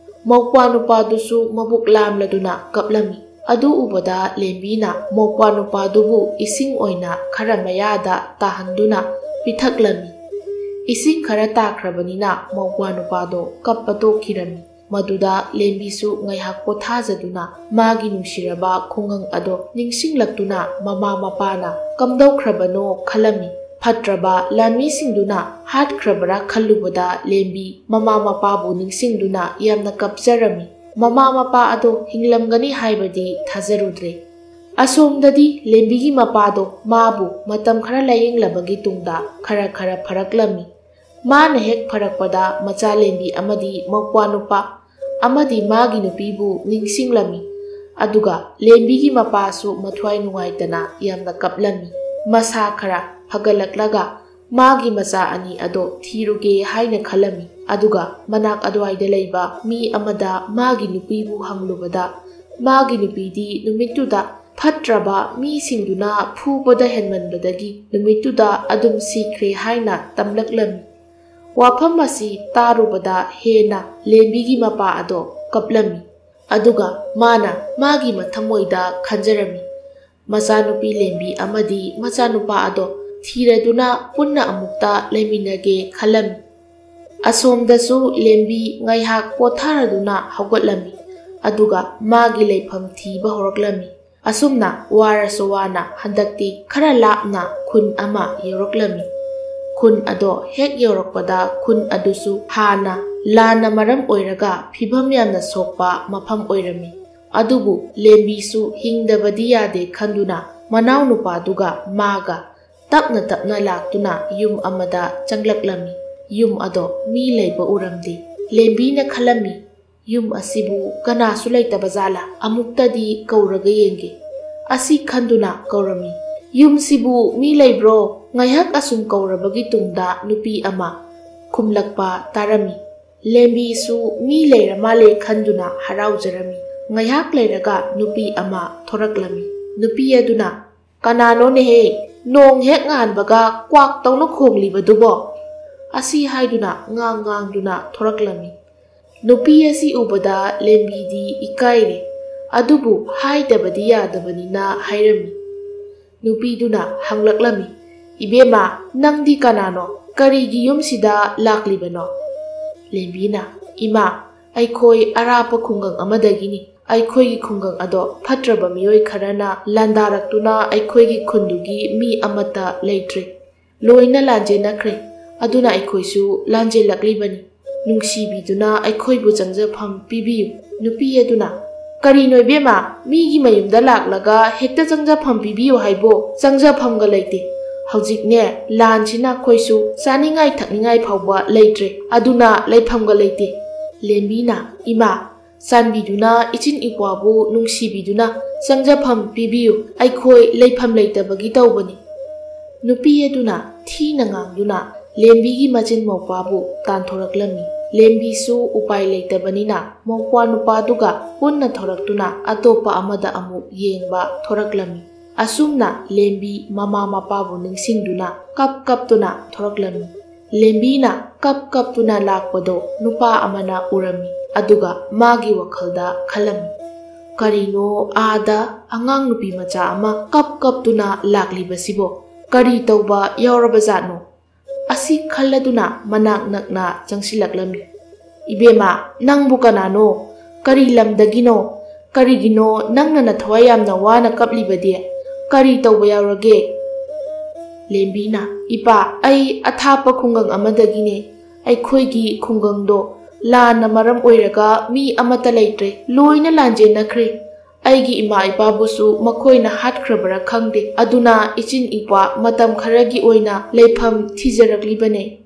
ꯃꯧꯄ꯭ꯋꯥ ꯅꯨꯄꯥꯗꯨꯁꯨ ꯃꯕꯨꯛ ꯂꯥꯝꯂꯗꯨꯅ ꯀꯞꯂꯝꯃꯤ꯫ ꯑꯗꯨ ꯎꯕꯗ ꯂꯦꯝꯕꯤꯅ ꯃꯧꯄ꯭ꯋా ꯅꯨꯄꯥꯗꯨꯕꯨ ꯏꯁꯤꯡ ꯑꯣꯏꯅ ꯈꯔ ꯃꯌꯥꯗ తాꯍꯟꯗꯨꯅ ꯄꯤꯊꯛꯂꯝꯃꯤ꯫ ꯏꯁꯤꯡ ꯈꯔ ꯇꯥꯈ꯭ꯔꯕꯅꯤꯅ ꯃꯧꯄ꯭ꯋꯥ ꯅꯨꯄꯥꯗꯣ ꯀꯞꯄ ꯇꯣꯛꯈꯤꯔꯝꯃꯤ꯫ ꯃꯗꯨꯗ ꯂꯦꯝꯕꯤꯁꯨ ꯉꯥꯏꯍꯥꯛ ꯄꯣꯊꯥꯖꯗꯨꯅ ꯃꯥꯒꯤ ꯅꯨꯡꯁꯤꯔꯕ ꯈꯨꯡꯒꯪ ꯑꯗꯣ ꯅꯤꯡꯁꯤꯡꯂꯛꯇꯨꯅ ꯃꯃꯥ ꯃꯄꯥꯅ ꯀꯝꯗꯧꯈ꯭ꯔꯕꯅꯣ ꯈꯜꯂꯝꯃꯤ꯫ ꯐꯠꯇ꯭ꯔꯕ ꯂꯥꯟꯃꯤꯁꯤꯡꯗꯨꯅ ꯍꯥꯠꯈ꯭ꯔꯕꯔꯥ ꯈꯜꯂꯨꯕꯗ ꯂꯦꯝꯕꯤ ꯃꯃꯥ ꯃꯄꯥꯕꯨ ꯅꯤꯡꯁꯤꯡꯗꯨꯅ ꯌꯥꯝꯅ ꯀꯞꯆꯔꯝꯃꯤ꯫ ꯃꯃꯥ ꯃꯄꯥ ꯑꯗꯣ ꯍꯤꯡꯂꯝꯒꯅꯤ ꯍꯥꯏꯕꯗꯤ ꯊꯥꯖꯔꯨꯗ꯭ꯔꯦ꯫ ꯑꯁꯣꯝꯗꯗꯤ ꯂꯦꯝꯕꯤꯒꯤ ꯃꯄꯥꯗꯣ ꯃꯥꯕꯨ ꯃꯇꯝ ꯈꯔ ꯂꯥꯌꯦꯡꯂꯕꯒꯤ ꯇꯨꯡꯗ ꯈꯔ ꯈꯔ ꯐꯔꯛꯂꯝꯃꯤ꯫ ꯃꯥꯅ ꯍꯦꯛ ꯐꯔꯛꯄꯗ ꯃꯆꯥ ꯂꯦꯝꯕꯤ ꯑꯃꯗꯤ ꯃꯧꯄ꯭ꯋꯥ ꯅꯨꯄꯥ ꯑꯃꯗꯤ ꯃꯥꯒꯤ ꯅꯨꯄꯤꯕꯨ ꯅꯤꯡꯁꯤꯡꯂꯝꯃꯤ꯫ ꯑꯗꯨꯒ ꯂꯦꯝꯕꯤꯒꯤ ꯃꯄꯥꯁꯨ ꯃꯊ꯭ꯋꯥꯏ ꯅꯨꯡꯉꯥꯏꯇꯅ ꯌꯥꯝꯅ ꯀꯞꯂꯝꯃꯤ꯫ ꯃꯁꯥ ꯈꯔ ꯐꯒꯠꯂꯛꯂꯒ ꯃꯥꯒꯤ ꯃꯆꯥ ꯑꯅꯤ ꯑꯗꯣ ꯊꯤꯔꯨꯒꯦ ꯍꯥꯏꯅ ꯈꯜꯂꯝꯃꯤ꯫ ꯑꯗꯨꯒ ꯃꯅꯥꯛ ꯑꯗꯨꯋꯥꯏꯗ ꯂꯩꯕ ꯃꯤ ꯑꯃꯗ ꯃꯥꯒꯤ ꯅꯨꯄꯤꯕꯨ ꯍꯪꯂꯨꯕꯗ ꯃꯥꯒꯤ ꯅꯨꯄꯤꯗꯤ ꯅꯨꯃꯤꯠꯇꯨꯗ ꯐꯠꯇ꯭ꯔꯕ ꯃꯤꯁꯤꯡꯗꯨꯅ ꯐꯨꯕꯗ ꯍꯦꯟꯃꯟꯕꯗꯒꯤ ꯅꯨꯃꯤꯠꯇꯨꯗ ꯑꯗꯨꯝ ꯁꯤꯈ꯭ꯔꯦ ꯍꯥꯏꯅ ꯇꯝꯂꯛꯂꯝꯃꯤ꯫ ꯋꯥꯐꯝ ꯑꯁꯤ ꯇꯥꯔꯨꯕꯗ ꯍꯦꯟꯅ ꯂꯦꯝꯕꯤꯒꯤ ꯃꯄꯥ ꯑꯗꯣ ꯀꯞꯂꯝꯃꯤ꯫ ꯑꯗꯨꯒ ꯃꯥꯅ ꯃꯥꯒꯤ ꯃꯊꯃꯣꯏꯗ ꯈꯟꯖꯔꯝꯃꯤ, ꯃꯆꯥꯅꯨꯄꯤ ꯂꯦꯝꯕꯤ ꯑꯃꯗꯤ ꯃꯆꯥꯅꯨꯄꯥ ꯑꯗꯣ ꯊꯤꯔꯗꯨꯅ ꯄꯨꯟꯅ ꯑꯃꯨꯛꯇ ꯂꯩꯃꯤꯟꯅꯒꯦ ꯈꯜꯂꯝꯃꯤ꯫ ꯑꯁꯣꯝꯗꯁꯨ ꯂꯦꯝꯕꯤ ꯉꯥꯏꯍꯥꯛ ꯄꯣꯊꯥꯔꯗꯨꯅ ꯍꯧꯒꯠꯂꯝꯃꯤ꯫ ꯑꯗꯨꯒ ꯃꯥꯒꯤ ꯂꯩꯐꯝ ꯊꯤꯕ ꯍꯧꯔꯛꯂꯝꯃꯤ꯫ ꯑꯁꯨꯝꯅ ꯋꯥꯔꯁꯨ ꯋꯥꯅ ꯍꯟꯗꯛꯇꯤ ꯈꯔ ꯂꯥꯞꯅ ꯈꯨꯟ ꯑꯃ ꯌꯧꯔꯛꯂꯝꯃꯤ꯫ ꯈꯨꯟ ꯑꯗꯣ ꯍꯦꯛ ꯌꯧꯔꯛꯄꯗ ꯈꯨꯟ ꯑꯗꯨꯁꯨ ꯍꯥꯟꯅ ꯂꯥꯟꯅ ꯃꯔꯝ ꯑꯣꯏꯔꯒ ꯐꯤꯚꯝ ꯌꯥꯝꯅ ꯁꯣꯛꯄ ꯃꯐꯝ ꯑꯣꯏꯔꯝꯃꯤ꯫ ꯑꯗꯨꯕꯨ ꯂꯦꯝꯕꯤꯁꯨ ꯍꯤꯡꯗꯕꯗꯤ ꯌꯥꯗꯦ ꯈꯟꯗꯨꯅ ꯃꯅꯥꯎ ꯅꯨꯄꯥꯗꯨꯒ ꯃꯥꯒ ꯇꯞꯅ ꯇꯞꯅ ꯂꯥꯛꯇꯨꯅ ꯌꯨꯝ ꯑꯃꯗ ꯆꯪꯂꯛꯂꯝꯃꯤ꯫ ꯌꯨꯝ ꯑꯗꯣ ꯃꯤ ꯂꯩꯕ ꯎꯔꯝꯗꯦ꯫ ꯂꯦꯝꯕꯤꯅ ꯈꯜꯂꯝꯃꯤ, ꯌꯨꯝ ꯑꯁꯤꯕꯨ ꯀꯅꯥꯁꯨ ꯂꯩꯇꯕ ꯖꯥꯠꯂꯥ, ꯑꯃꯨꯛꯇꯗꯤ ꯀꯧꯔꯒ ꯌꯦꯡꯒꯦ ꯑꯁꯤ ꯈꯟꯗꯨꯅ ꯀꯧꯔꯝꯃꯤ꯫ ꯌꯨꯝꯁꯤꯕꯨ ꯃꯤ ꯂꯩꯕ꯭ꯔꯣ? ꯉꯥꯏꯍꯥꯛ ꯑꯁꯨꯝ ꯀꯧꯔꯕꯒꯤ ꯇꯨꯡꯗ ꯅꯨꯄꯤ ꯑꯃ ꯈꯨꯝꯂꯛꯄ ꯇꯥꯔꯝꯃꯤ꯫ ꯂꯦꯝꯕꯤꯁꯨ ꯃꯤ ꯂꯩꯔ ꯃꯥꯜꯂꯦ ꯈꯟꯗꯨꯅ ꯍꯔꯥꯎꯖꯔꯝꯃꯤ꯫ ꯉꯥꯏꯍꯥꯛ ꯂꯩꯔꯒ ꯅꯨꯄꯤ ꯑꯃ ꯊꯣꯔꯛꯂꯝꯃꯤ꯫ ꯅꯨꯄꯤ ꯑꯗꯨꯅ "ꯀꯅꯥꯅꯣꯅꯦꯍꯦ, ꯅꯣꯡ ꯍꯦꯛ ꯉꯥꯟꯕꯒ ꯀ꯭ꯋꯥꯛ ꯇꯧꯅ ꯈꯣꯡꯂꯤꯕꯗꯨꯕꯣ?" ꯑꯁꯤ ꯍꯥꯏꯗꯨꯅ ꯉꯥꯡꯗꯨꯅ ꯊꯣꯔꯛꯂꯝꯃꯤ꯫ ꯅꯨꯄꯤ ꯑꯁꯤ ꯎꯕꯗ ꯂꯦꯝꯕꯤꯗꯤ ꯏꯀꯥꯏꯔꯦ, ꯑꯗꯨꯕꯨ ꯍꯥꯏꯗꯕꯗꯤ ꯌꯥꯗꯕꯅꯤꯅ ꯍꯥꯏꯔꯝꯃꯤ꯫ ꯅꯨꯄꯤꯗꯨꯅ ꯍꯪꯂꯛꯂꯝꯃꯤ, "ꯏꯕꯦꯝꯃ, ꯅꯪꯗꯤ ꯀꯅꯥꯅꯣ? ꯀꯔꯤꯒꯤ ꯌꯨꯝꯁꯤꯗ ꯂꯥꯛꯂꯤꯕꯅꯣ?" ꯂꯦꯝꯕꯤꯅ, "ꯏꯃꯥ, ꯑꯩꯈꯣꯏ ꯑꯔꯥꯞꯄ ꯈꯨꯡꯒꯪ ꯑꯃꯗꯒꯤꯅꯤ꯫ ꯑꯩꯈꯣꯏꯒꯤ ꯈꯨꯡꯒꯪ ꯑꯗꯣ ꯐꯠꯇ꯭ꯔꯕ ꯃꯤꯑꯣꯏ ꯈꯔꯅ ꯂꯥꯟꯗꯥꯔꯛꯇꯨꯅ ꯑꯩꯈꯣꯏꯒꯤ ꯈꯨꯟꯗꯨꯒꯤ ꯃꯤ ꯑꯃꯠꯇ ꯂꯩꯇ꯭ꯔꯦ꯫ ꯂꯣꯏꯅ ꯂꯥꯟꯖꯦꯟꯅꯈ꯭ꯔꯦ꯫ ꯑꯗꯨꯅ ꯑꯩꯈꯣꯏꯁꯨ ꯂꯥꯟꯖꯦꯜꯂꯛꯂꯤꯕꯅꯤ꯫ ꯅꯨꯡꯁꯤꯕꯤꯗꯨꯅ ꯑꯩꯈꯣꯏꯕꯨ ꯆꯪꯖꯐꯝ ꯄꯤꯕꯤꯌꯨ꯫ ꯅꯨꯄꯤ ꯑꯗꯨꯅ, ꯀꯔꯤꯅꯣ ꯏꯕꯦꯝꯃ, ꯃꯤꯒꯤ ꯃꯌꯨꯝꯗ ꯂꯥꯛꯂꯒ ꯍꯦꯛꯇ ꯆꯪꯖꯐꯝ ꯄꯤꯕꯤꯌꯨ ꯍꯥꯏꯕꯣ? ꯆꯪꯖꯐꯝꯒ ꯂꯩꯇꯦ꯫ ꯍꯧꯖꯤꯛꯅꯦ ꯂꯥꯟꯁꯤꯅ ꯑꯩꯈꯣꯏꯁꯨ ꯆꯥꯅꯤꯡꯉꯥꯏ ꯊꯛꯅꯤꯡꯉꯥꯏ ꯐꯥꯎꯕ ꯂꯩꯇ꯭ꯔꯦ꯫ ꯑꯗꯨꯅ ꯂꯩꯐꯝꯒ ꯂꯩꯇꯦ꯫ ꯂꯦꯝꯕꯤꯅ, ꯏꯃꯥ, ꯆꯥꯟꯕꯤꯗꯨꯅ ꯏꯆꯤꯟ ꯏꯀ꯭ꯋꯥꯕꯨ ꯅꯨꯡꯁꯤꯕꯤꯗꯨꯅ ꯆꯪꯖꯐꯝ ꯄꯤꯕꯤꯌꯨ꯫ ꯑꯩꯈꯣꯏ ꯂꯩꯐꯝ ꯂꯩꯇꯕꯒꯤ ꯇꯧꯕꯅꯤ꯫ ꯅꯨꯄꯤ ꯑꯗꯨꯅ ꯊꯤꯅ ꯉꯥꯡꯗꯨꯅ ꯂꯦꯝꯕꯤꯒꯤ ꯃꯆꯤꯟ ꯃꯧꯄ꯭ꯋꯥꯕꯨ ꯇꯥꯟꯊꯣꯔꯛꯂꯝꯃꯤ꯫ ꯂꯦꯝꯕꯤꯁꯨ ꯎꯄꯥꯏ ꯂꯩꯇꯕꯅꯤꯅ ꯃꯧꯄ꯭ꯋꯥ ꯅꯨꯄꯥꯗꯨꯒ ꯄꯨꯟꯅ ꯊꯣꯔꯛꯇꯨꯅ ꯑꯇꯣꯞꯄ ꯑꯃꯗ ꯑꯃꯨꯛ ꯌꯦꯡꯕ ꯊꯣꯔꯛꯂꯝꯃꯤ꯫ ꯑꯁꯨꯝꯅ ꯂꯦꯝꯕꯤ ꯃꯃꯥ ꯃꯄꯥꯕꯨ ꯅꯤꯡꯁꯤꯡꯗꯨꯅ ꯀꯞꯇꯨꯅ ꯊꯣꯔꯛꯂꯝꯃꯤ꯫ ꯂꯦꯝꯕꯤꯅ ꯀꯞꯇꯨꯅ ꯂꯥꯛꯄꯗꯣ ꯅꯨꯄꯥ ꯑꯃꯅ ꯎꯔꯝꯃꯤ꯫ ꯑꯗꯨꯒ ꯃꯥꯒꯤ ꯋꯥꯈꯜꯗ ꯈꯜꯂꯝꯃꯤ, ꯀꯔꯤꯅꯣ ꯑꯥꯗ ꯑꯉꯥꯡ ꯅꯨꯄꯤ ꯃꯆꯥ ꯑꯃ ꯀꯞꯇꯨꯅ ꯂꯥꯛꯂꯤꯕꯁꯤꯕꯣ? ꯀꯔꯤ ꯇꯧꯕ ꯌꯥꯎꯔꯕꯖꯥꯠꯅꯣ? ꯑꯁꯤ ꯈꯜꯂꯗꯨꯅ ꯃꯅꯥꯛ ꯅꯛꯅ ꯆꯪꯁꯤꯜꯂꯛꯂꯝꯃꯤ꯫ ꯏꯕꯦꯝꯃ, ꯅꯪꯕꯨ ꯀꯅꯥꯅꯣ? ꯀꯔꯤ ꯂꯝꯗꯒꯤꯅꯣ? ꯀꯔꯤꯒꯤꯅꯣ ꯅꯪꯅ ꯅꯊꯋꯥꯏ ꯌꯥꯝꯅ ꯋꯥꯅ ꯀꯞꯂꯤꯕꯗꯤ? ꯀꯔꯤ ꯇꯧꯕ ꯌꯥꯎꯔꯒꯦ? ꯂꯦꯝꯕꯤꯅ, ꯏꯄꯥ, ꯑꯩ ꯑꯊꯥꯞꯄ ꯈꯨꯡꯒꯪ ꯑꯃꯗꯒꯤꯅꯦ꯫ ꯑꯩꯈꯣꯏꯒꯤ ꯈꯨꯡꯒꯪꯗꯣ ꯂꯥꯟꯅ ꯃꯔꯝ ꯑꯣꯏꯔꯒ ꯃꯤ ꯑꯃꯠꯇ ꯂꯩꯇ꯭ꯔꯦ꯫ ꯂꯣꯏꯅ ꯂꯥꯟꯖꯦꯟꯅꯈ꯭ꯔꯦ꯫ ꯑꯩꯒꯤ ꯏꯃꯥ ꯏꯄꯥꯕꯨꯁꯨ ꯃꯈꯣꯏꯅ ꯍꯥꯠꯈ꯭ꯔꯕꯔꯥ ꯈꯪꯗꯦ꯫ ꯑꯗꯨꯅ ꯏꯆꯤꯟ ꯏꯀ꯭ꯋꯥ ꯃꯇꯝ ꯈꯔꯒꯤ ꯑꯣꯏꯅ ꯂꯩꯐꯝ ꯊꯤꯖꯔꯛꯂꯤꯕꯅꯦ꯫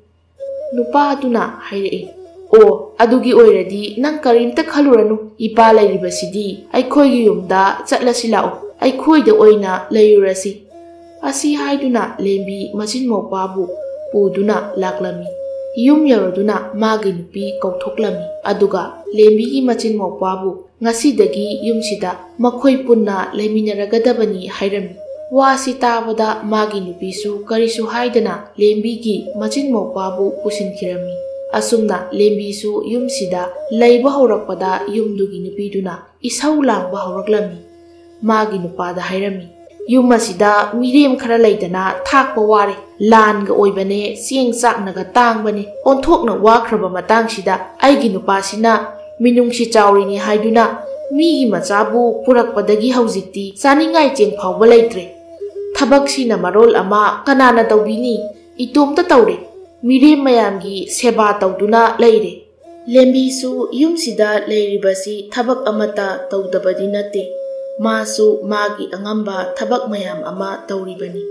ꯅꯨꯄꯥ ꯑꯗꯨꯅ ꯍꯥꯏꯔꯛꯏ, ꯑꯣ, ꯑꯗꯨꯒꯤ ꯑꯣꯏꯔꯗꯤ ꯅꯪ ꯀꯔꯤꯝꯇ ꯈꯜꯂꯨꯔꯅꯨ꯫ ꯏꯄꯥ ꯂꯩꯔꯤꯕꯁꯤꯗꯤ ꯑꯩꯈꯣꯏꯒꯤ ꯌꯨꯝꯗ ꯆꯠꯂꯁꯤ ꯂꯥꯛꯑꯣ꯫ ꯑꯩꯈꯣꯏꯗ ꯑꯣꯏꯅ ꯂꯩꯔꯨꯔꯁꯤ꯫ ꯑꯁꯤ ꯍꯥꯏꯗꯨꯅ ꯂꯦꯝꯕꯤ ꯃꯆꯤꯟ ꯃꯧꯄ꯭ꯋꯥꯕꯨ ꯄꯨꯗꯨꯅ ꯂꯥꯛꯂꯝꯃꯤ꯫ ꯌꯨꯝ ꯌꯧꯔꯗꯨꯅ ꯃꯥꯒꯤ ꯅꯨꯄꯤ ꯀꯧꯊꯣꯛꯂꯝꯃꯤ꯫ ꯑꯗꯨꯒ ꯂꯦꯝꯕꯤꯒꯤ ꯃꯆꯤꯟ ꯃꯧꯄ꯭ꯋꯥꯕꯨ ꯉꯁꯤꯗꯒꯤ ꯌꯨꯝꯁꯤꯗ ꯃꯈꯣꯏ ꯄꯨꯟꯅ ꯂꯩꯃꯤꯟꯅꯔꯒꯗꯕꯅꯤ ꯍꯥꯏꯔꯝꯃꯤ꯫ ꯋꯥꯁꯤ ꯇꯥꯕꯗ ꯃꯥꯒꯤ ꯅꯨꯄꯤꯁꯨ ꯀꯔꯤꯁꯨ ꯍꯥꯏꯗꯅ ꯂꯦꯝꯕꯤꯒꯤ ꯃꯆꯤꯟ ꯃꯧꯄ꯭ꯋꯥꯕꯨ ꯄꯨꯁꯤꯟꯈꯤꯔꯝꯃꯤ꯫ ꯑꯁꯨꯝꯅ ꯂꯦꯝꯕꯤꯁꯨ ꯌꯨꯝꯁꯤꯗ ꯂꯩꯕ ꯍꯧꯔꯛꯄꯗ ꯌꯨꯝꯗꯨꯒꯤ ꯅꯨꯄꯤꯗꯨꯅ ꯏꯁꯧ ꯂꯥꯡꯕ ꯍꯧꯔꯛꯂꯝꯃꯤ꯫ ꯃꯥꯒꯤ ꯅꯨꯄꯥꯗ ꯍꯥꯏꯔꯝꯃꯤ, ꯌꯨꯝ ꯑꯁꯤꯗ ꯃꯤꯔꯦꯝ ꯈꯔ ꯂꯩꯗꯅ ꯊꯥꯛꯄ ꯋꯥꯔꯦ꯫ ꯂꯥꯟꯒ ꯑꯣꯏꯕꯅꯦ, ꯆꯦꯡ ꯆꯥꯛꯅꯒ ꯇꯥꯡꯕꯅꯦ꯫ ꯑꯣꯟꯊꯣꯛꯅ ꯋꯥꯈ꯭ꯔꯕ ꯃꯇꯥꯡꯁꯤꯗ ꯑꯩꯒꯤ ꯅꯨꯄꯥꯁꯤꯅ ꯃꯤꯅꯨꯡꯁꯤ ꯆꯥꯎꯔꯤꯅꯤ ꯍꯥꯏꯗꯨꯅ ꯃꯤꯒꯤ ꯃꯆꯥꯕꯨ ꯄꯨꯔꯛꯄꯗꯒꯤ ꯍꯧꯖꯤꯛꯇꯤ ꯆꯥꯅꯤꯡꯉꯥꯏ ꯆꯦꯡ ꯐꯥꯎꯕ ꯂꯩꯇ꯭ꯔꯦ꯫ ꯊꯕꯛꯁꯤꯅ ꯃꯔꯣꯜ ꯑꯃ ꯀꯅꯥꯅ ꯇꯧꯕꯤꯅꯤ? ꯏꯇꯣꯝꯇ ꯇꯧꯔꯦ꯫ ꯃꯤꯔꯦꯝ ꯃꯌꯥꯝꯒꯤ ꯁꯦꯕꯥ ꯇꯧꯗꯨꯅ ꯂꯩꯔꯦ꯫ ꯂꯦꯝꯕꯤꯁꯨ ꯌꯨꯝꯁꯤꯗ ꯂꯩꯔꯤꯕꯁꯤ ꯊꯕꯛ ꯑꯃꯠꯇ ꯇꯧꯗꯕꯗꯤ ꯅꯠꯇꯦ꯫ ꯃꯥꯁꯨ ꯃꯥꯒꯤ ꯑꯉꯝꯕ ꯊꯕꯛ ꯃꯌꯥꯝ ꯑꯃ ꯇꯧꯔꯤꯕꯅꯤ꯫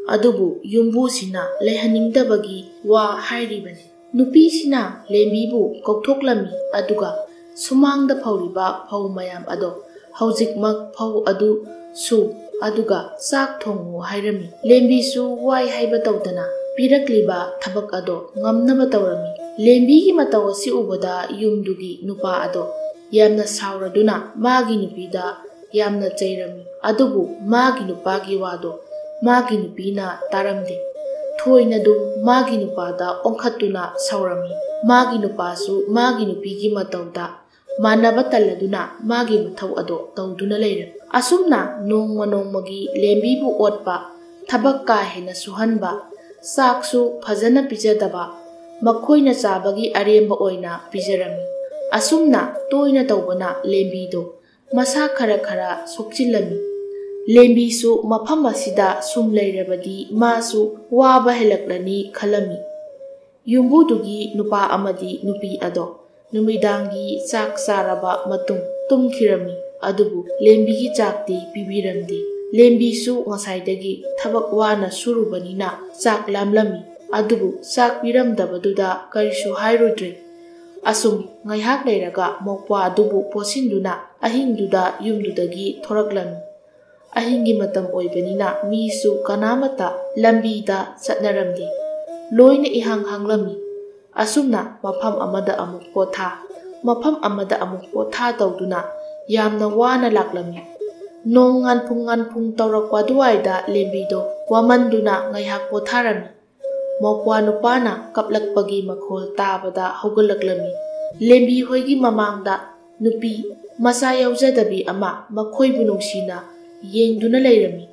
ꯑꯗꯨꯕꯨ ꯌꯨꯝꯕꯨꯁꯤꯅ ꯂꯩꯍꯟꯅꯤꯡꯗꯕꯒꯤ ꯋꯥ ꯍꯥꯏꯔꯤꯕꯅꯤ꯫ ꯅꯨꯄꯤꯁꯤꯅ ꯂꯦꯝꯕꯤꯕꯨ ꯀꯧꯊꯣꯛꯂꯝꯃꯤ꯫ ꯑꯗꯨꯒ ꯁꯨꯃꯥꯡꯗ ꯐꯧꯔꯤꯕ ꯐꯧ ꯃꯌꯥꯝ ꯑꯗꯣ ꯍꯧꯖꯤꯛꯃꯛ ꯐꯧ ꯑꯗꯨ ꯁꯨ, ꯑꯗꯨꯒ ꯆꯥꯛ ꯊꯣꯡꯉꯨ ꯍꯥꯏꯔꯝꯃꯤ꯫ ꯂꯦꯝꯕꯤꯁꯨ ꯋꯥꯏ ꯍꯥꯏꯕ ꯇꯧꯗꯅ ꯄꯤꯔꯛꯂꯤꯕ ꯊꯕꯛ ꯑꯗꯣ ꯉꯝꯅꯕ ꯇꯧꯔꯝꯃꯤ꯫ ꯂꯦꯝꯕꯤꯒꯤ ꯃꯇꯧ ꯑꯁꯤ ꯎꯕꯗ ꯌꯨꯝꯗꯨꯒꯤ ꯅꯨꯄꯥ ꯑꯗꯣ ꯌꯥꯝꯅ ꯁꯥꯎꯔꯗꯨꯅ ꯃꯥꯒꯤ ꯅꯨꯄꯤꯗ ꯌꯥꯝꯅ ꯆꯩꯔꯝꯃꯤ꯫ ꯑꯗꯨꯕꯨ ꯃꯥꯒꯤ ꯅꯨꯄꯥꯒꯤ ꯋꯥꯗꯣ ꯃꯥꯒꯤ ꯅꯨꯄꯤꯅ ꯇꯥꯔꯝꯗꯦ꯫ ꯊꯣꯏꯅꯗꯨꯝ ꯃꯥꯒꯤ ꯅꯨꯄꯥꯗ ꯑꯣꯟꯈꯠꯇꯨꯅ ꯁꯧꯔꯝꯃꯤ꯫ ꯃꯥꯒꯤ ꯅꯨꯄꯥꯁꯨ ꯃꯥꯒꯤ ꯅꯨꯄꯤꯒꯤ ꯃꯇꯧꯗ ꯃꯥꯟꯅꯕ ꯇꯜꯂꯗꯨꯅ ꯃꯥꯒꯤ ꯃꯊꯧ ꯑꯗꯣ ꯇꯧꯗꯨꯅ ꯂꯩꯔꯝꯃꯤ꯫ ꯑꯁꯨꯝꯅ ꯅꯣꯡꯃ ꯅꯣꯡꯃꯒꯤ ꯂꯦꯝꯕꯤꯕꯨ ꯑꯣꯠꯄ, ꯊꯕꯛ ꯀꯥ ꯍꯦꯟꯅ ꯁꯨꯍꯟꯕ, ꯆꯥꯛꯁꯨ ꯐꯖꯅ ꯄꯤꯖꯗꯕ, ꯃꯈꯣꯏꯅ ꯆꯥꯕꯒꯤ ꯑꯔꯦꯝꯕ ꯑꯣꯏꯅ ꯄꯤꯖꯔꯝꯃꯤ꯫ ꯑꯁꯨꯝꯅ ꯇꯣꯏꯅ ꯇꯧꯕꯅ ꯂꯦꯝꯕꯤꯗꯣ ꯃꯁꯥ ꯈꯔ ꯁꯣꯛꯆꯤꯜꯂꯝꯃꯤ꯫ ꯂꯦꯝꯕꯤꯁꯨ ꯃꯐꯝ ꯑꯁꯤꯗ ꯁꯨꯝ ꯂꯩꯔꯕꯗꯤ ꯃꯥꯁꯨ ꯋꯥꯕ ꯍꯦꯜꯂꯛꯂꯅꯤ ꯈꯜꯂꯝꯃꯤ꯫ ꯌꯨꯝꯕꯨꯗꯨꯒꯤ ꯅꯨꯄꯥ ꯑꯃꯗꯤ ꯅꯨꯄꯤ ꯑꯗꯣ ꯅꯨꯃꯤꯗꯥꯡꯒꯤ ꯆꯥꯛ ꯆꯥꯔꯕ ꯃꯇꯨꯡ ꯇꯨꯝꯈꯤꯔꯝꯃꯤ꯫ ꯑꯗꯨꯕꯨ ꯂꯦꯝꯕꯤꯒꯤ ꯆꯥꯛꯇꯤ ꯄꯤꯕꯤꯔꯝꯗꯦ꯫ ꯂꯦꯝꯕꯤꯁꯨ ꯉꯁꯥꯏꯗꯒꯤ ꯊꯕꯛ ꯋꯥꯅ ꯁꯨꯔꯨꯕꯅꯤꯅ ꯆꯥꯛ ꯂꯥꯝꯂꯝꯃꯤ꯫ ꯑꯗꯨꯕꯨ ꯆꯥꯛ ꯄꯤꯔꯝꯗꯕꯗꯨꯗ ꯀꯔꯤꯁꯨ ꯍꯥꯏꯔꯨꯗ꯭ꯔꯦ꯫ ꯑꯁꯨꯝ ꯉꯥꯏꯍꯥꯛ ꯂꯩꯔꯒ ꯃꯧꯄ꯭ꯋꯥ ꯑꯗꯨꯕꯨ ꯄꯣꯠꯁꯤꯟꯗꯨꯅ ꯑꯍꯤꯡꯗꯨꯗ ꯌꯨꯝꯗꯨꯗꯒꯤ ꯊꯣꯔꯛꯂꯝꯃꯤ꯫ ꯑꯍꯤꯡꯒꯤ ꯃꯇꯝ ꯑꯣꯏꯕꯅꯤꯅ ꯃꯤꯁꯨ ꯀꯅꯥꯃꯠꯇ ꯂꯝꯕꯤꯗ ꯆꯠꯅꯔꯝꯗꯦ꯫ ꯂꯣꯏꯅ ꯏꯍꯥꯡ ꯍꯥꯡꯂꯝꯃꯤ꯫ ꯑꯁꯨꯝꯅ ꯃꯐꯝ ꯑꯃꯗ ꯑꯃꯨꯛ ꯄꯣꯊꯥ, ꯃꯐꯝ ꯑꯃꯗ ꯑꯃꯨꯛ ꯄꯣꯊꯥ ꯇꯧꯗꯨꯅ ꯌꯥꯝꯅ ꯋꯥꯅ ꯂꯥꯛꯂꯝꯃꯤ꯫ ꯅꯣꯡ ꯉꯥꯟꯐꯨꯡ ꯇꯧꯔꯛꯄ ꯑꯗꯨꯋꯥꯏꯗ ꯂꯦꯝꯕꯤꯗꯣ ꯋꯥꯃꯟꯗꯨꯅ ꯉꯥꯏꯍꯥꯛ ꯄꯣꯊꯥꯔꯝꯃꯤ꯫ ꯃꯧꯄ꯭ꯋꯥ ꯅꯨꯄꯥꯅ ꯀꯞꯂꯛꯄꯒꯤ ꯃꯈꯣꯜ ꯇꯥꯕꯗ ꯍꯧꯒꯠꯂꯛꯂꯝꯃꯤ꯫ ꯂꯦꯝꯕꯤ ꯍꯣꯏꯒꯤ ꯃꯃꯥꯡꯗ ꯅꯨꯄꯤ ꯃꯆꯥ ꯌꯥꯎꯖꯗꯕꯤ ꯑꯃ ꯃꯈꯣꯏꯕꯨ ꯅꯨꯡꯁꯤꯅ ꯌꯦꯡꯗꯨꯅ ꯂꯩꯔꯝꯃꯤ꯫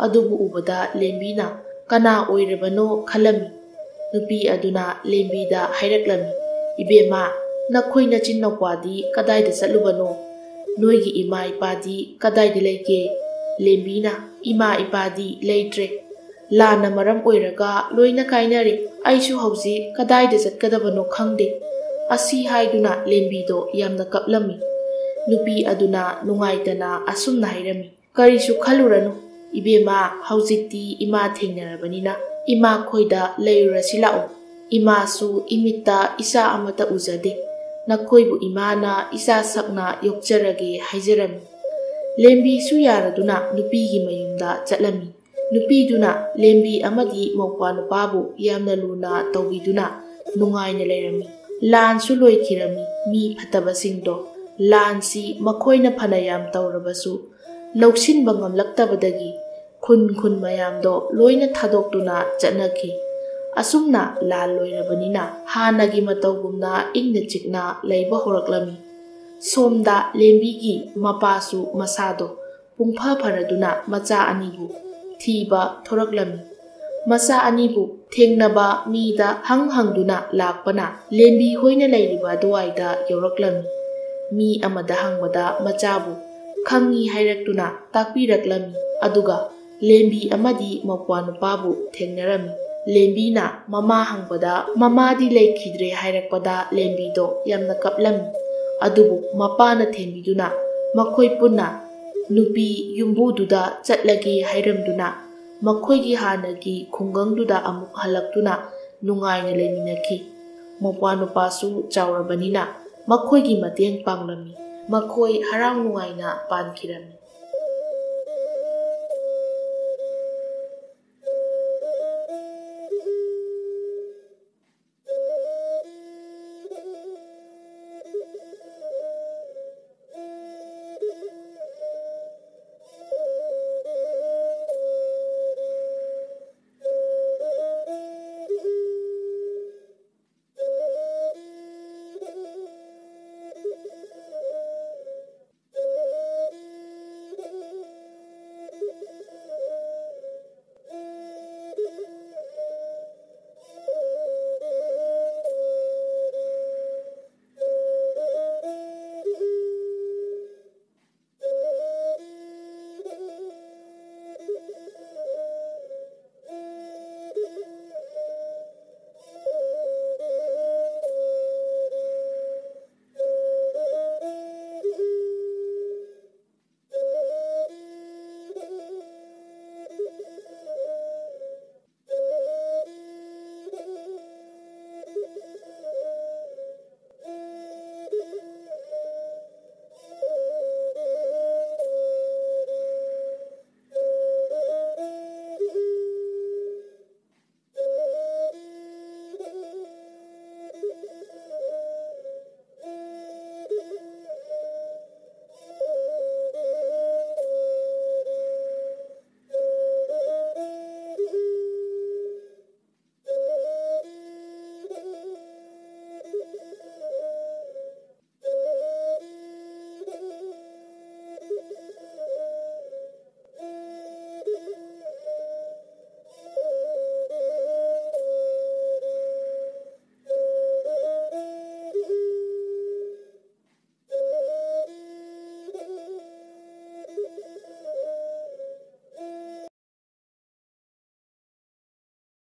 ꯑꯗꯨꯕꯨ ꯎꯕꯗ ꯂꯦꯝꯕꯤꯅ ꯀꯅꯥ ꯑꯣꯏꯔꯕꯅꯣ ꯈꯜꯂꯝꯃꯤ꯫ ꯅꯨꯄꯤ ꯑꯗꯨꯅ ꯂꯦꯝꯕꯤꯗ ꯍꯥꯏꯔꯛꯂꯝꯃꯤ, ꯏꯕꯦꯝꯃ, ꯅꯈꯣꯏ ꯅꯆꯤꯟ ꯅꯥꯎꯄꯥꯗꯤ ꯀꯗꯥꯏꯗ ꯆꯠꯂꯨꯕꯅꯣ? ꯅꯣꯏꯒꯤ ꯏꯃꯥ ꯏꯄꯥꯗꯤ ꯀꯗꯥꯏꯗ ꯂꯩꯒꯦ? ꯂꯦꯝꯕꯤꯅ ꯏꯃꯥ ꯏꯄꯥꯗꯤ ꯂꯩꯇ꯭ꯔꯦ, ꯂꯥꯟꯅ ꯃꯔꯝ ꯑꯣꯏꯔꯒ ꯂꯣꯏꯅ ꯀꯥꯏꯅꯔꯦ, ꯑꯩꯁꯨ ꯍꯧꯖꯤꯛ ꯀꯗꯥꯏꯗ ꯆꯠꯀꯗꯕꯅꯣ ꯈꯪꯗꯦ꯫ ꯑꯁꯤ ꯍꯥꯏꯗꯨꯅ ꯂꯦꯝꯕꯤꯗꯣ ꯌꯥꯝꯅ ꯀꯞꯂꯝꯃꯤ꯫ ꯅꯨꯄꯤ ꯑꯗꯨꯅ ꯅꯨꯡꯉꯥꯏꯇꯅ ꯑꯁꯨꯝꯅ ꯍꯥꯏꯔꯝꯃꯤ, ꯀꯔꯤꯁꯨ ꯈꯜꯂꯨꯔꯅꯨ ꯏꯕꯦꯝꯃ, ꯍꯧꯖꯤꯛꯇꯤ ꯏꯃꯥ ꯊꯦꯡꯅꯔꯕꯅꯤꯅ ꯏꯃꯥ ꯈꯣꯏꯗ ꯂꯩꯔꯨꯔꯁꯤ ꯂꯥꯛꯑꯣ꯫ ꯏꯃꯥꯁꯨ ꯏꯃꯤꯠꯇ ꯏꯆꯥ ꯑꯃꯠꯇ ꯎꯖꯗꯦ, ꯅꯈꯣꯏꯕꯨ ꯏꯃꯥꯅ ꯏꯆꯥ ꯁꯛꯅ ꯌꯣꯛꯆꯔꯒꯦ ꯍꯥꯏꯖꯔꯝꯃꯤ꯫ ꯂꯦꯝꯕꯤꯁꯨ ꯌꯥꯔꯗꯨꯅ ꯅꯨꯄꯤꯒꯤ ꯃꯌꯨꯝꯗ ꯆꯠꯂꯝꯃꯤ꯫ ꯅꯨꯄꯤꯗꯨꯅ ꯂꯦꯝꯕꯤ ꯑꯃꯗꯤ ꯃꯧꯄ꯭ꯋꯥ ꯅꯨꯄꯥꯕꯨ ꯌꯥꯝꯅ ꯂꯨꯅ ꯇꯧꯕꯤꯗꯨꯅ ꯅꯨꯡꯉꯥꯏꯅ ꯂꯩꯔꯝꯃꯤ꯫ ꯂꯥꯟꯁꯨ ꯂꯣꯏꯈꯤꯔꯝꯃꯤ꯫ ꯃꯤ ꯐꯠꯇꯕꯁꯤꯡꯗꯣ ꯂꯥꯟꯁꯤ ꯃꯈꯣꯏꯅ ꯐꯅꯌꯥꯝ ꯇꯧꯔꯕꯁꯨ ꯂꯧꯁꯤꯟꯕ ꯉꯝꯂꯛꯇꯕꯗꯒꯤ ꯈꯨꯟ ꯃꯌꯥꯝꯗꯣ ꯂꯣꯏꯅ ꯊꯥꯗꯣꯛꯇꯨꯅ ꯆꯠꯅꯈꯤ꯫ ꯑꯁꯨꯝꯅ ꯂꯥꯟ ꯂꯣꯏꯔꯕꯅꯤꯅ ꯍꯥꯟꯅꯒꯤ ꯃꯇꯧꯒꯨꯝꯅ ꯏꯪꯅ ꯆꯤꯛꯅ ꯂꯩꯕ ꯍꯧꯔꯛꯂꯝꯃꯤ꯫ ꯁꯣꯝꯗ ꯂꯦꯝꯕꯤꯒꯤ ꯃꯄꯥꯁꯨ ꯃꯁꯥꯗꯣ ꯄꯨꯡꯐ ꯐꯔꯗꯨꯅ ꯃꯆꯥ ꯑꯅꯤꯕꯨ ꯊꯤꯕ ꯊꯣꯔꯛꯂꯝꯃꯤ꯫ ꯃꯆꯥ ꯑꯅꯤꯕꯨ ꯊꯦꯡꯅꯕ ꯃꯤꯗ ꯍꯪꯗꯨꯅ ꯂꯥꯛꯄꯅ ꯂꯦꯝꯕꯤ ꯍꯣꯏꯅ ꯂꯩꯔꯤꯕ ꯑꯗꯨꯋꯥꯏꯗ ꯌꯧꯔꯛꯂꯝꯃꯤ꯫ ꯃꯤ ꯑꯃꯗ ꯍꯪꯕꯗ ꯃꯆꯥꯕꯨ ꯈꯪꯉꯤ ꯍꯥꯏꯔꯛꯇꯨꯅ ꯇꯥꯛꯄꯤꯔꯛꯂꯝꯃꯤ꯫ ꯑꯗꯨꯒ ꯂꯦꯝꯕꯤ ꯑꯃꯗꯤ ꯃꯧꯄ꯭ꯋꯥ ꯅꯨꯄꯥꯕꯨ ꯊꯦꯡꯅꯔꯝꯃꯤ꯫ ꯂꯦꯝꯕꯤꯅ ꯃꯃꯥ ꯍꯪꯕꯗ ꯃꯃꯥꯗꯤ ꯂꯩꯈꯤꯗ꯭ꯔꯦ ꯍꯥꯏꯔꯛꯄꯗ ꯂꯦꯝꯕꯤꯗꯣ ꯌꯥꯝꯅ ꯀꯞꯂꯝꯃꯤ꯫ ꯑꯗꯨꯕꯨ ꯃꯄꯥꯅ ꯊꯦꯝꯕꯤꯗꯨꯅ ꯃꯈꯣꯏ ꯄꯨꯟꯅ ꯅꯨꯄꯤ ꯌꯨꯝꯕꯨꯗꯨꯗ ꯆꯠꯂꯒꯦ ꯍꯥꯏꯔꯝꯗꯨꯅ ꯃꯈꯣꯏꯒꯤ ꯍꯥꯟꯅꯒꯤ ꯈꯨꯡꯒꯪꯗꯨꯗ ꯑꯃꯨꯛ ꯍꯜꯂꯛꯇꯨꯅ ꯅꯨꯡꯉꯥꯏꯅ ꯂꯩꯃꯤꯟꯅꯈꯤ꯫ ꯃꯧꯄ꯭ꯋꯥ ꯅꯨꯄꯥꯁꯨ ꯆꯥꯎꯔꯕꯅꯤꯅ ꯃꯈꯣꯏꯒꯤ ꯃꯇꯦꯡ ꯄꯥꯡꯂꯝꯃꯤ꯫ ꯃꯈꯣꯏ ꯍꯔꯥꯎ ꯅꯨꯡꯉꯥꯏꯅ ꯄꯥꯟꯈꯤꯔꯝꯃꯤ꯫